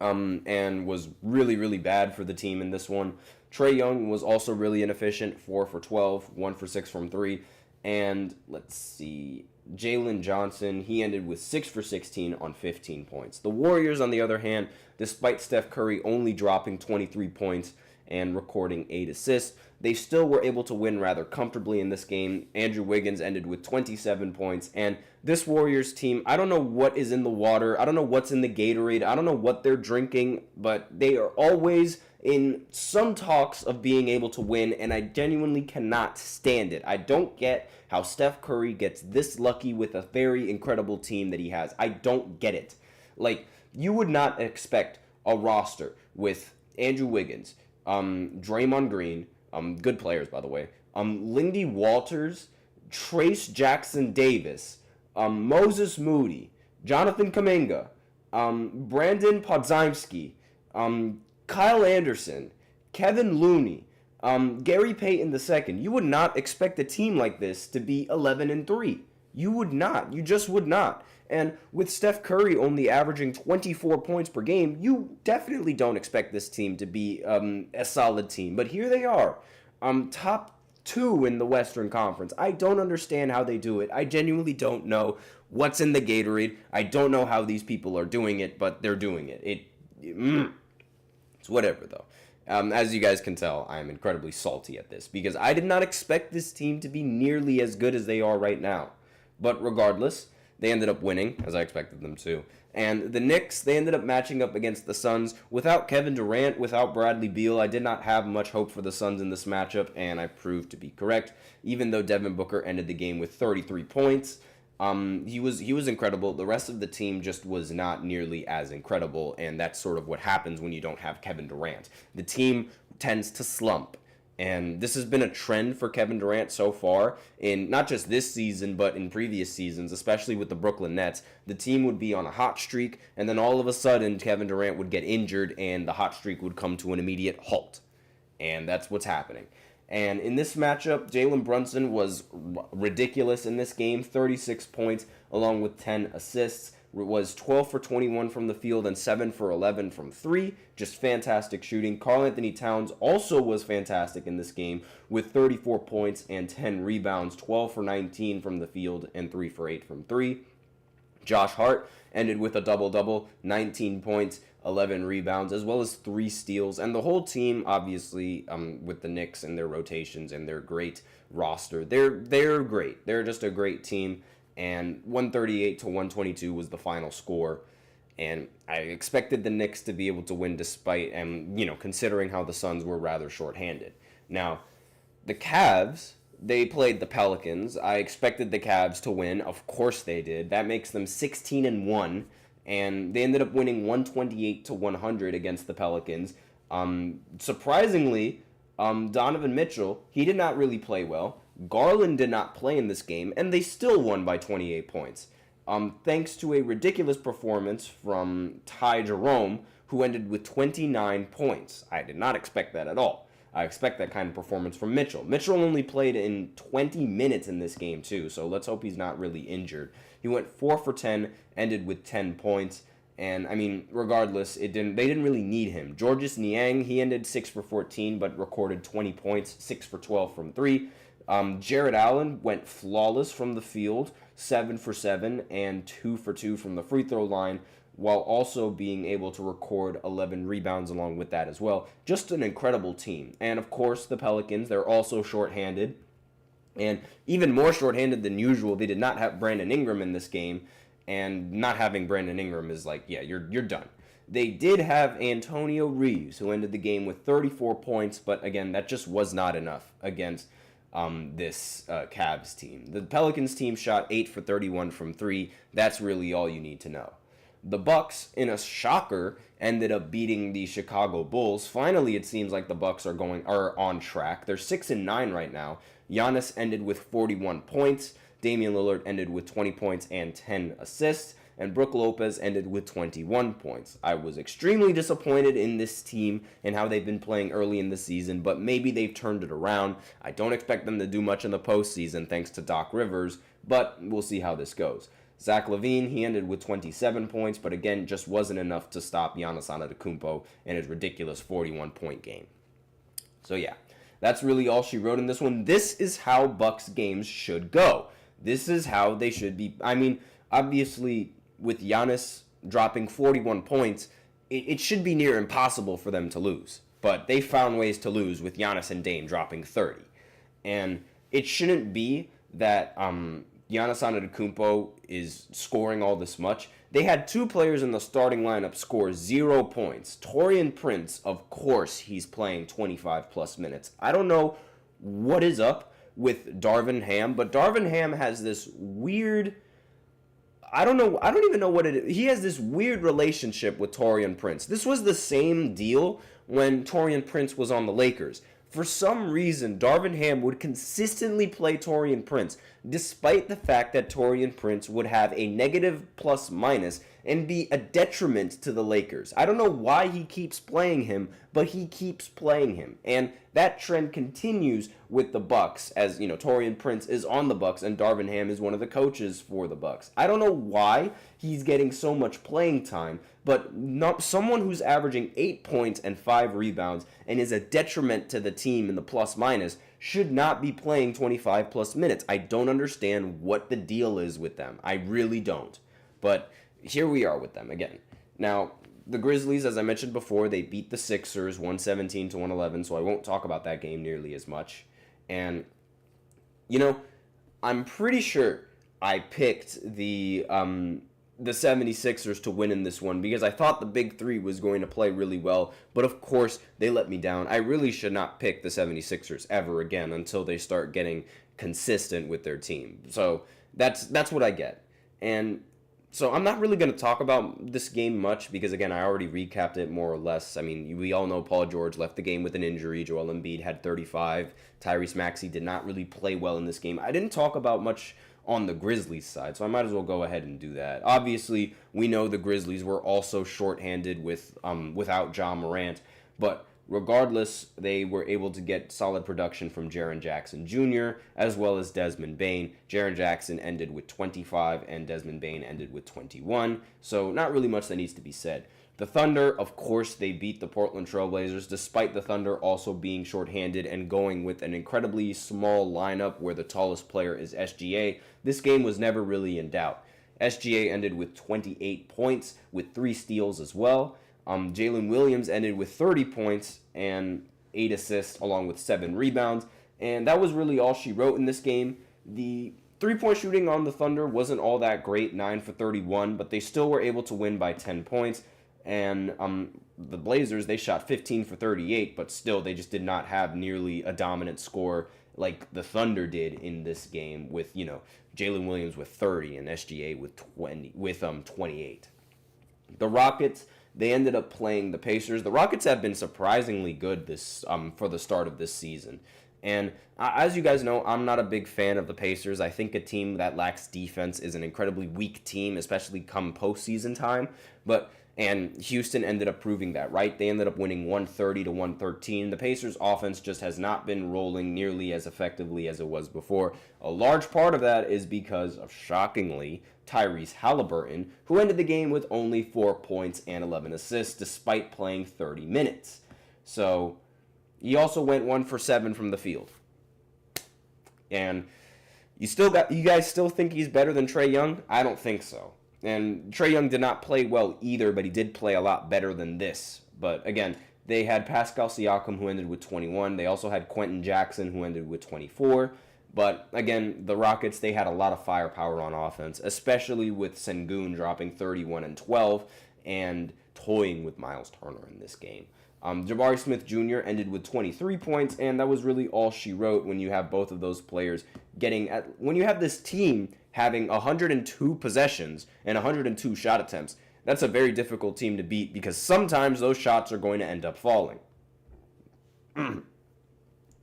and was really, really bad for the team in this one. Trae Young was also really inefficient, 4 for 12, 1 for 6 from 3. And let's see, Jalen Johnson, he ended with 6 for 16 on 15 points. The Warriors, on the other hand, despite Steph Curry only dropping 23 points and recording 8 assists, they still were able to win rather comfortably in this game. Andrew Wiggins ended with 27 points, and this Warriors team, I don't know what is in the water, I don't know what's in the Gatorade, I don't know what they're drinking, but they are always in some talks of being able to win, and I genuinely cannot stand it. I don't get how Steph Curry gets this lucky with a very incredible team that he has. I don't get it. Like, you would not expect a roster with Andrew Wiggins, Draymond Green, good players, by the way, Lindy Walters, Trace Jackson Davis, Moses Moody, Jonathan Kuminga, Brandon Podziemski, Kyle Anderson, Kevin Looney, Gary Payton II. You would not expect a team like this to be 11-3. You would not. You just would not. And with Steph Curry only averaging 24 points per game, you definitely don't expect this team to be a solid team. But here they are, top 2 in the Western Conference. I don't understand how they do it. I genuinely don't know what's in the Gatorade. I don't know how these people are doing it, but they're doing it. It's whatever, though. As you guys can tell, I am incredibly salty at this because I did not expect this team to be nearly as good as they are right now. But regardless, they ended up winning, as I expected them to. And the Knicks, they ended up matching up against the Suns. Without Kevin Durant, without Bradley Beal, I did not have much hope for the Suns in this matchup, and I proved to be correct. Even though Devin Booker ended the game with 33 points, he was incredible. The rest of the team just was not nearly as incredible, and that's sort of what happens when you don't have Kevin Durant. The team tends to slump. And this has been a trend for Kevin Durant so far in not just this season, but in previous seasons, especially with the Brooklyn Nets. The team would be on a hot streak, and then all of a sudden, Kevin Durant would get injured, and the hot streak would come to an immediate halt. And that's what's happening. And in this matchup, Jalen Brunson was ridiculous in this game, 36 points along with 10 assists. Was 12 for 21 from the field and 7 for 11 from 3. Just fantastic shooting. Karl Anthony Towns also was fantastic in this game with 34 points and 10 rebounds, 12 for 19 from the field and 3 for 8 from 3. Josh Hart ended with a double-double, 19 points, 11 rebounds, as well as 3 steals. And the whole team, obviously, with the Knicks and their rotations and their great roster, they're great. They're just a great team. And 138-122 was the final score. And I expected the Knicks to be able to win despite, considering how the Suns were rather shorthanded. Now, the Cavs, they played the Pelicans. I expected the Cavs to win. Of course they did. That makes them 16-1. And they ended up winning 128-100 against the Pelicans. Surprisingly, Donovan Mitchell, he did not really play well. Garland did not play in this game, and they still won by 28 points. Thanks to a ridiculous performance from Ty Jerome, who ended with 29 points. I did not expect that at all. I expect that kind of performance from Mitchell. Mitchell only played in 20 minutes in this game, too, so let's hope he's not really injured. He went 4 for 10, ended with 10 points. And, regardless, they didn't really need him. Georges Niang, he ended 6 for 14, but recorded 20 points, 6 for 12 from 3. Jared Allen went flawless from the field, 7 for 7, and 2 for 2 from the free throw line, while also being able to record 11 rebounds along with that as well. Just an incredible team. And, of course, the Pelicans, they're also shorthanded. And even more shorthanded than usual, they did not have Brandon Ingram in this game. And not having Brandon Ingram is like, yeah, you're done. They did have Antonio Reeves, who ended the game with 34 points, but again, that just was not enough against this Cavs team. The Pelicans team shot 8 for 31 from 3. That's really all you need to know. The Bucks, in a shocker, ended up beating the Chicago Bulls. Finally, it seems like the Bucks are on track. They're 6-9 right now. Giannis ended with 41 points. Damian Lillard ended with 20 points and 10 assists. and Brook Lopez ended with 21 points. I was extremely disappointed in this team and how they've been playing early in the season, but maybe they've turned it around. I don't expect them to do much in the postseason thanks to Doc Rivers, but we'll see how this goes. Zach LaVine, he ended with 27 points, but again, just wasn't enough to stop Giannis Antetokounmpo in his ridiculous 41-point game. So yeah, that's really all she wrote in this one. This is how Bucks games should go. This is how they should be. I mean, obviously, with Giannis dropping 41 points, it should be near impossible for them to lose. But they found ways to lose with Giannis and Dame dropping 30. And it shouldn't be that Giannis Antetokounmpo is scoring all this much. They had two players in the starting lineup score 0 points. Taurean Prince, of course, he's playing 25-plus minutes. I don't know what is up with Darvin Ham, but Darvin Ham has this weird... I don't even know what it is. He has this weird relationship with Taurean Prince. This was the same deal when Taurean Prince was on the Lakers. For some reason, Darvin Ham would consistently play Taurean Prince, despite the fact that Taurean Prince would have a negative plus-minus and be a detriment to the Lakers. I don't know why he keeps playing him, but he keeps playing him. And that trend continues with the Bucks, as, Taurean Prince is on the Bucks and Darvin Ham is one of the coaches for the Bucks. I don't know why he's getting so much playing time, but not someone who's averaging 8 points and 5 rebounds and is a detriment to the team in the plus-minus should not be playing 25-plus minutes. I don't understand what the deal is with them. I really don't. But here we are with them again. Now, the Grizzlies, as I mentioned before, they beat the Sixers 117-111, so I won't talk about that game nearly as much. And, I'm pretty sure I picked the 76ers to win in this one because I thought the Big Three was going to play really well, but of course they let me down. I really should not pick the 76ers ever again until they start getting consistent with their team. So that's what I get. And so I'm not really going to talk about this game much because, again, I already recapped it more or less. I mean, we all know Paul George left the game with an injury. Joel Embiid had 35. Tyrese Maxey did not really play well in this game. I didn't talk about much on the Grizzlies side, so I might as well go ahead and do that. Obviously, we know the Grizzlies were also shorthanded without Ja Morant, but regardless, they were able to get solid production from Jaren Jackson Jr. as well as Desmond Bane. Jaren Jackson ended with 25 and Desmond Bane ended with 21, so not really much that needs to be said. The Thunder, of course, they beat the Portland Trailblazers, despite the Thunder also being shorthanded and going with an incredibly small lineup where the tallest player is SGA. This game was never really in doubt. SGA ended with 28 points with 3 steals as well. Jalen Williams ended with 30 points and 8 assists along with 7 rebounds. And that was really all she wrote in this game. The three-point shooting on the Thunder wasn't all that great, 9 for 31, but they still were able to win by 10 points. And the Blazers, they shot 15 for 38, but still they just did not have nearly a dominant score like the Thunder did in this game with, Jalen Williams with 30 and SGA with 28. The Rockets, they ended up playing the Pacers. The Rockets have been surprisingly good this for the start of this season. And as you guys know, I'm not a big fan of the Pacers. I think a team that lacks defense is an incredibly weak team, especially come postseason time. And Houston ended up proving that, right? They ended up winning 130-113. The Pacers' offense just has not been rolling nearly as effectively as it was before. A large part of that is because of, shockingly, Tyrese Halliburton, who ended the game with only 4 points and 11 assists despite playing 30 minutes. So he also went 1 for 7 from the field. And you guys still think he's better than Trae Young? I don't think so. And Trae Young did not play well either, but he did play a lot better than this. But again, they had Pascal Siakam, who ended with 21. They also had Quentin Jackson, who ended with 24. But again, the Rockets, they had a lot of firepower on offense, especially with Sengun dropping 31 and 12 and toying with Miles Turner in this game. Jabari Smith Jr. ended with 23 points, and that was really all she wrote when you have both of those players when you have this team having 102 possessions and 102 shot attempts. That's a very difficult team to beat because sometimes those shots are going to end up falling. And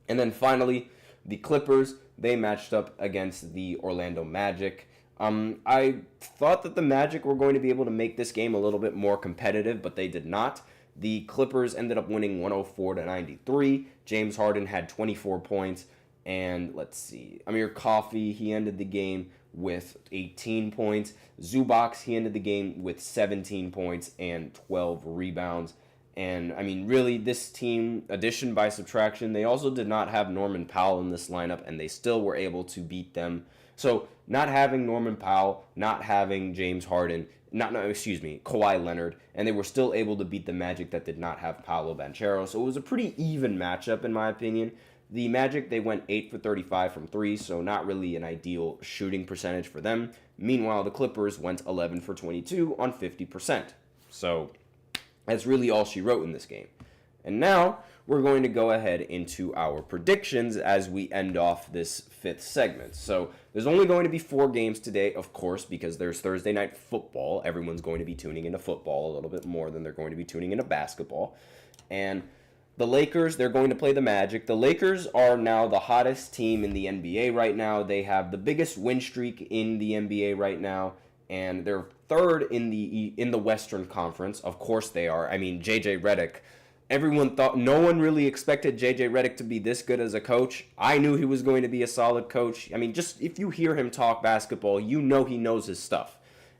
then finally, the Clippers, they matched up against the Orlando Magic. I thought that the Magic were going to be able to make this game a little bit more competitive, but they did not. The Clippers ended up winning 104-93. James Harden had 24 points. And let's see, Amir Coffey, he ended the game with 18 points. Zubac, he ended the game with 17 points and 12 rebounds. And, I mean, really, this team, addition by subtraction, they also did not have Norman Powell in this lineup, and they still were able to beat them. So, not having Norman Powell, not having James Harden, Kawhi Leonard, and they were still able to beat the Magic that did not have Paolo Banchero. So, it was a pretty even matchup, in my opinion. The Magic, they went 8 for 35 from 3, so not really an ideal shooting percentage for them. Meanwhile, the Clippers went 11 for 22 on 50%. So that's really all she wrote in this game. And now we're going to go ahead into our predictions as we end off this fifth segment. So there's only going to be 4 games today, of course, because there's Thursday night football. Everyone's going to be tuning into football a little bit more than they're going to be tuning into basketball. And the Lakers, they're going to play the Magic. The Lakers are now the hottest team in the NBA right now. They have the biggest win streak in the NBA right now, and they're third in the Western Conference. Of course they are. I mean, JJ Redick. No one really expected JJ Redick to be this good as a coach. I knew he was going to be a solid coach. I mean, just if you hear him talk basketball, you know he knows his stuff.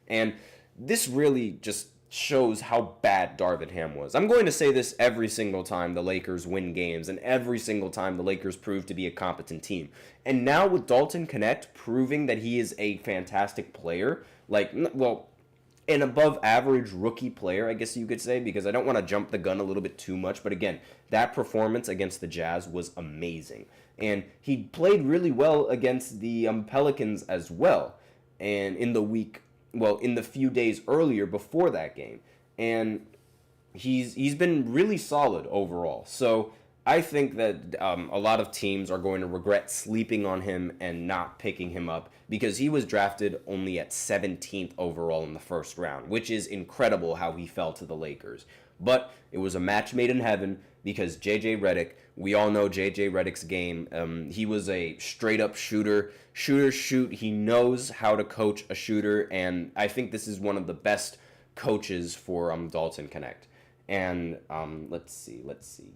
And this really just shows how bad Darvin Ham was. I'm going to say this every single time the Lakers win games and every single time the Lakers prove to be a competent team. And now with Dalton Knecht proving that he is a fantastic player, an above average rookie player, I guess you could say, because I don't want to jump the gun a little bit too much, but again, that performance against the Jazz was amazing. And he played really well against the Pelicans as well. And in the few days earlier before that game. And he's been really solid overall. So I think that a lot of teams are going to regret sleeping on him and not picking him up because he was drafted only at 17th overall in the first round, which is incredible how he fell to the Lakers. But it was a match made in heaven because JJ Redick, we all know JJ Redick's game. He was a straight-up shooter. Shooter shoot. He knows how to coach a shooter, and I think this is one of the best coaches for Dalton Knecht. And let's see.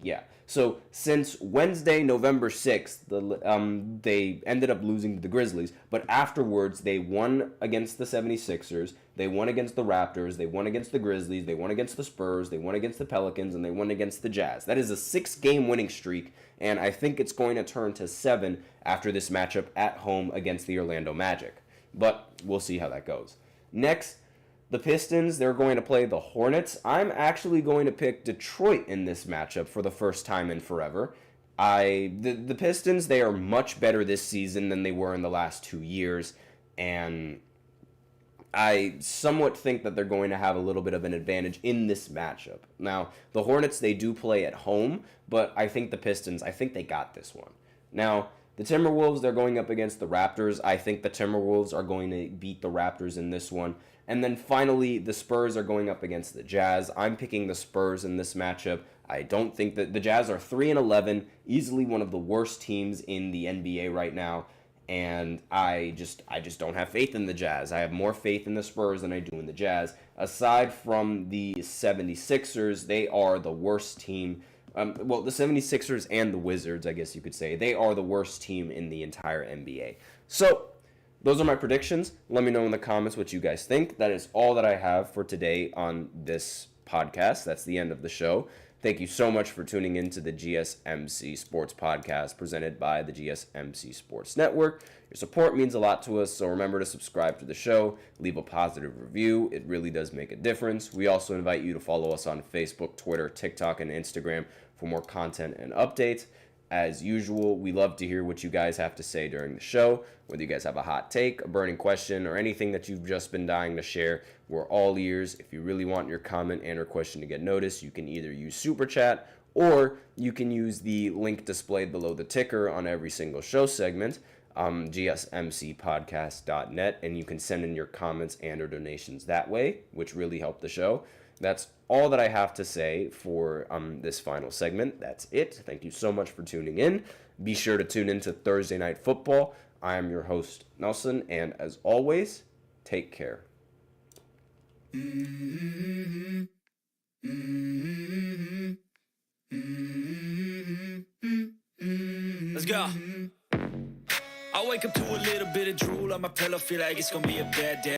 Yeah. So since Wednesday, November 6th, they ended up losing to the Grizzlies, but afterwards they won against the 76ers, they won against the Raptors, they won against the Grizzlies, they won against the Spurs, they won against the Pelicans, and they won against the Jazz. That is a 6-game winning streak, and I think it's going to turn to 7 after this matchup at home against the Orlando Magic. But we'll see how that goes. Next, the Pistons, they're going to play the Hornets. I'm actually going to pick Detroit in this matchup for the first time in forever. The Pistons, they are much better this season than they were in the last 2 years, and I somewhat think that they're going to have a little bit of an advantage in this matchup. Now, the Hornets, they do play at home, but I think the Pistons, I think they got this one. Now, the Timberwolves, they're going up against the Raptors. I think the Timberwolves are going to beat the Raptors in this one. And then finally, the Spurs are going up against the Jazz. I'm picking the Spurs in this matchup. I don't think that the Jazz are 3-11, easily one of the worst teams in the NBA right now. And I just don't have faith in the Jazz. I have more faith in the Spurs than I do in the Jazz. Aside from the 76ers, they are the worst team. The 76ers and the Wizards, I guess you could say, they are the worst team in the entire NBA. So, those are my predictions. Let me know in the comments what you guys think. That is all that I have for today on this podcast. That's the end of the show. Thank you so much for tuning in to the GSMC Sports Podcast presented by the GSMC Sports Network. Your support means a lot to us, so remember to subscribe to the show, leave a positive review. It really does make a difference. We also invite you to follow us on Facebook, Twitter, TikTok, and Instagram for more content and updates. As usual, we love to hear what you guys have to say during the show, whether you guys have a hot take, a burning question, or anything that you've just been dying to share. We're all ears. If you really want your comment and or question to get noticed, you can either use Super Chat or you can use the link displayed below the ticker on every single show segment, GSMCpodcast.net, and you can send in your comments and or donations that way, which really help the show. That's all that I have to say for this final segment. That's it. Thank you so much for tuning in. Be sure to tune in to Thursday Night Football. I am your host, Nelson, and as always, Take care. Let's go. I wake up to a little bit of drool on my pillow, feel like it's gonna be a bad day.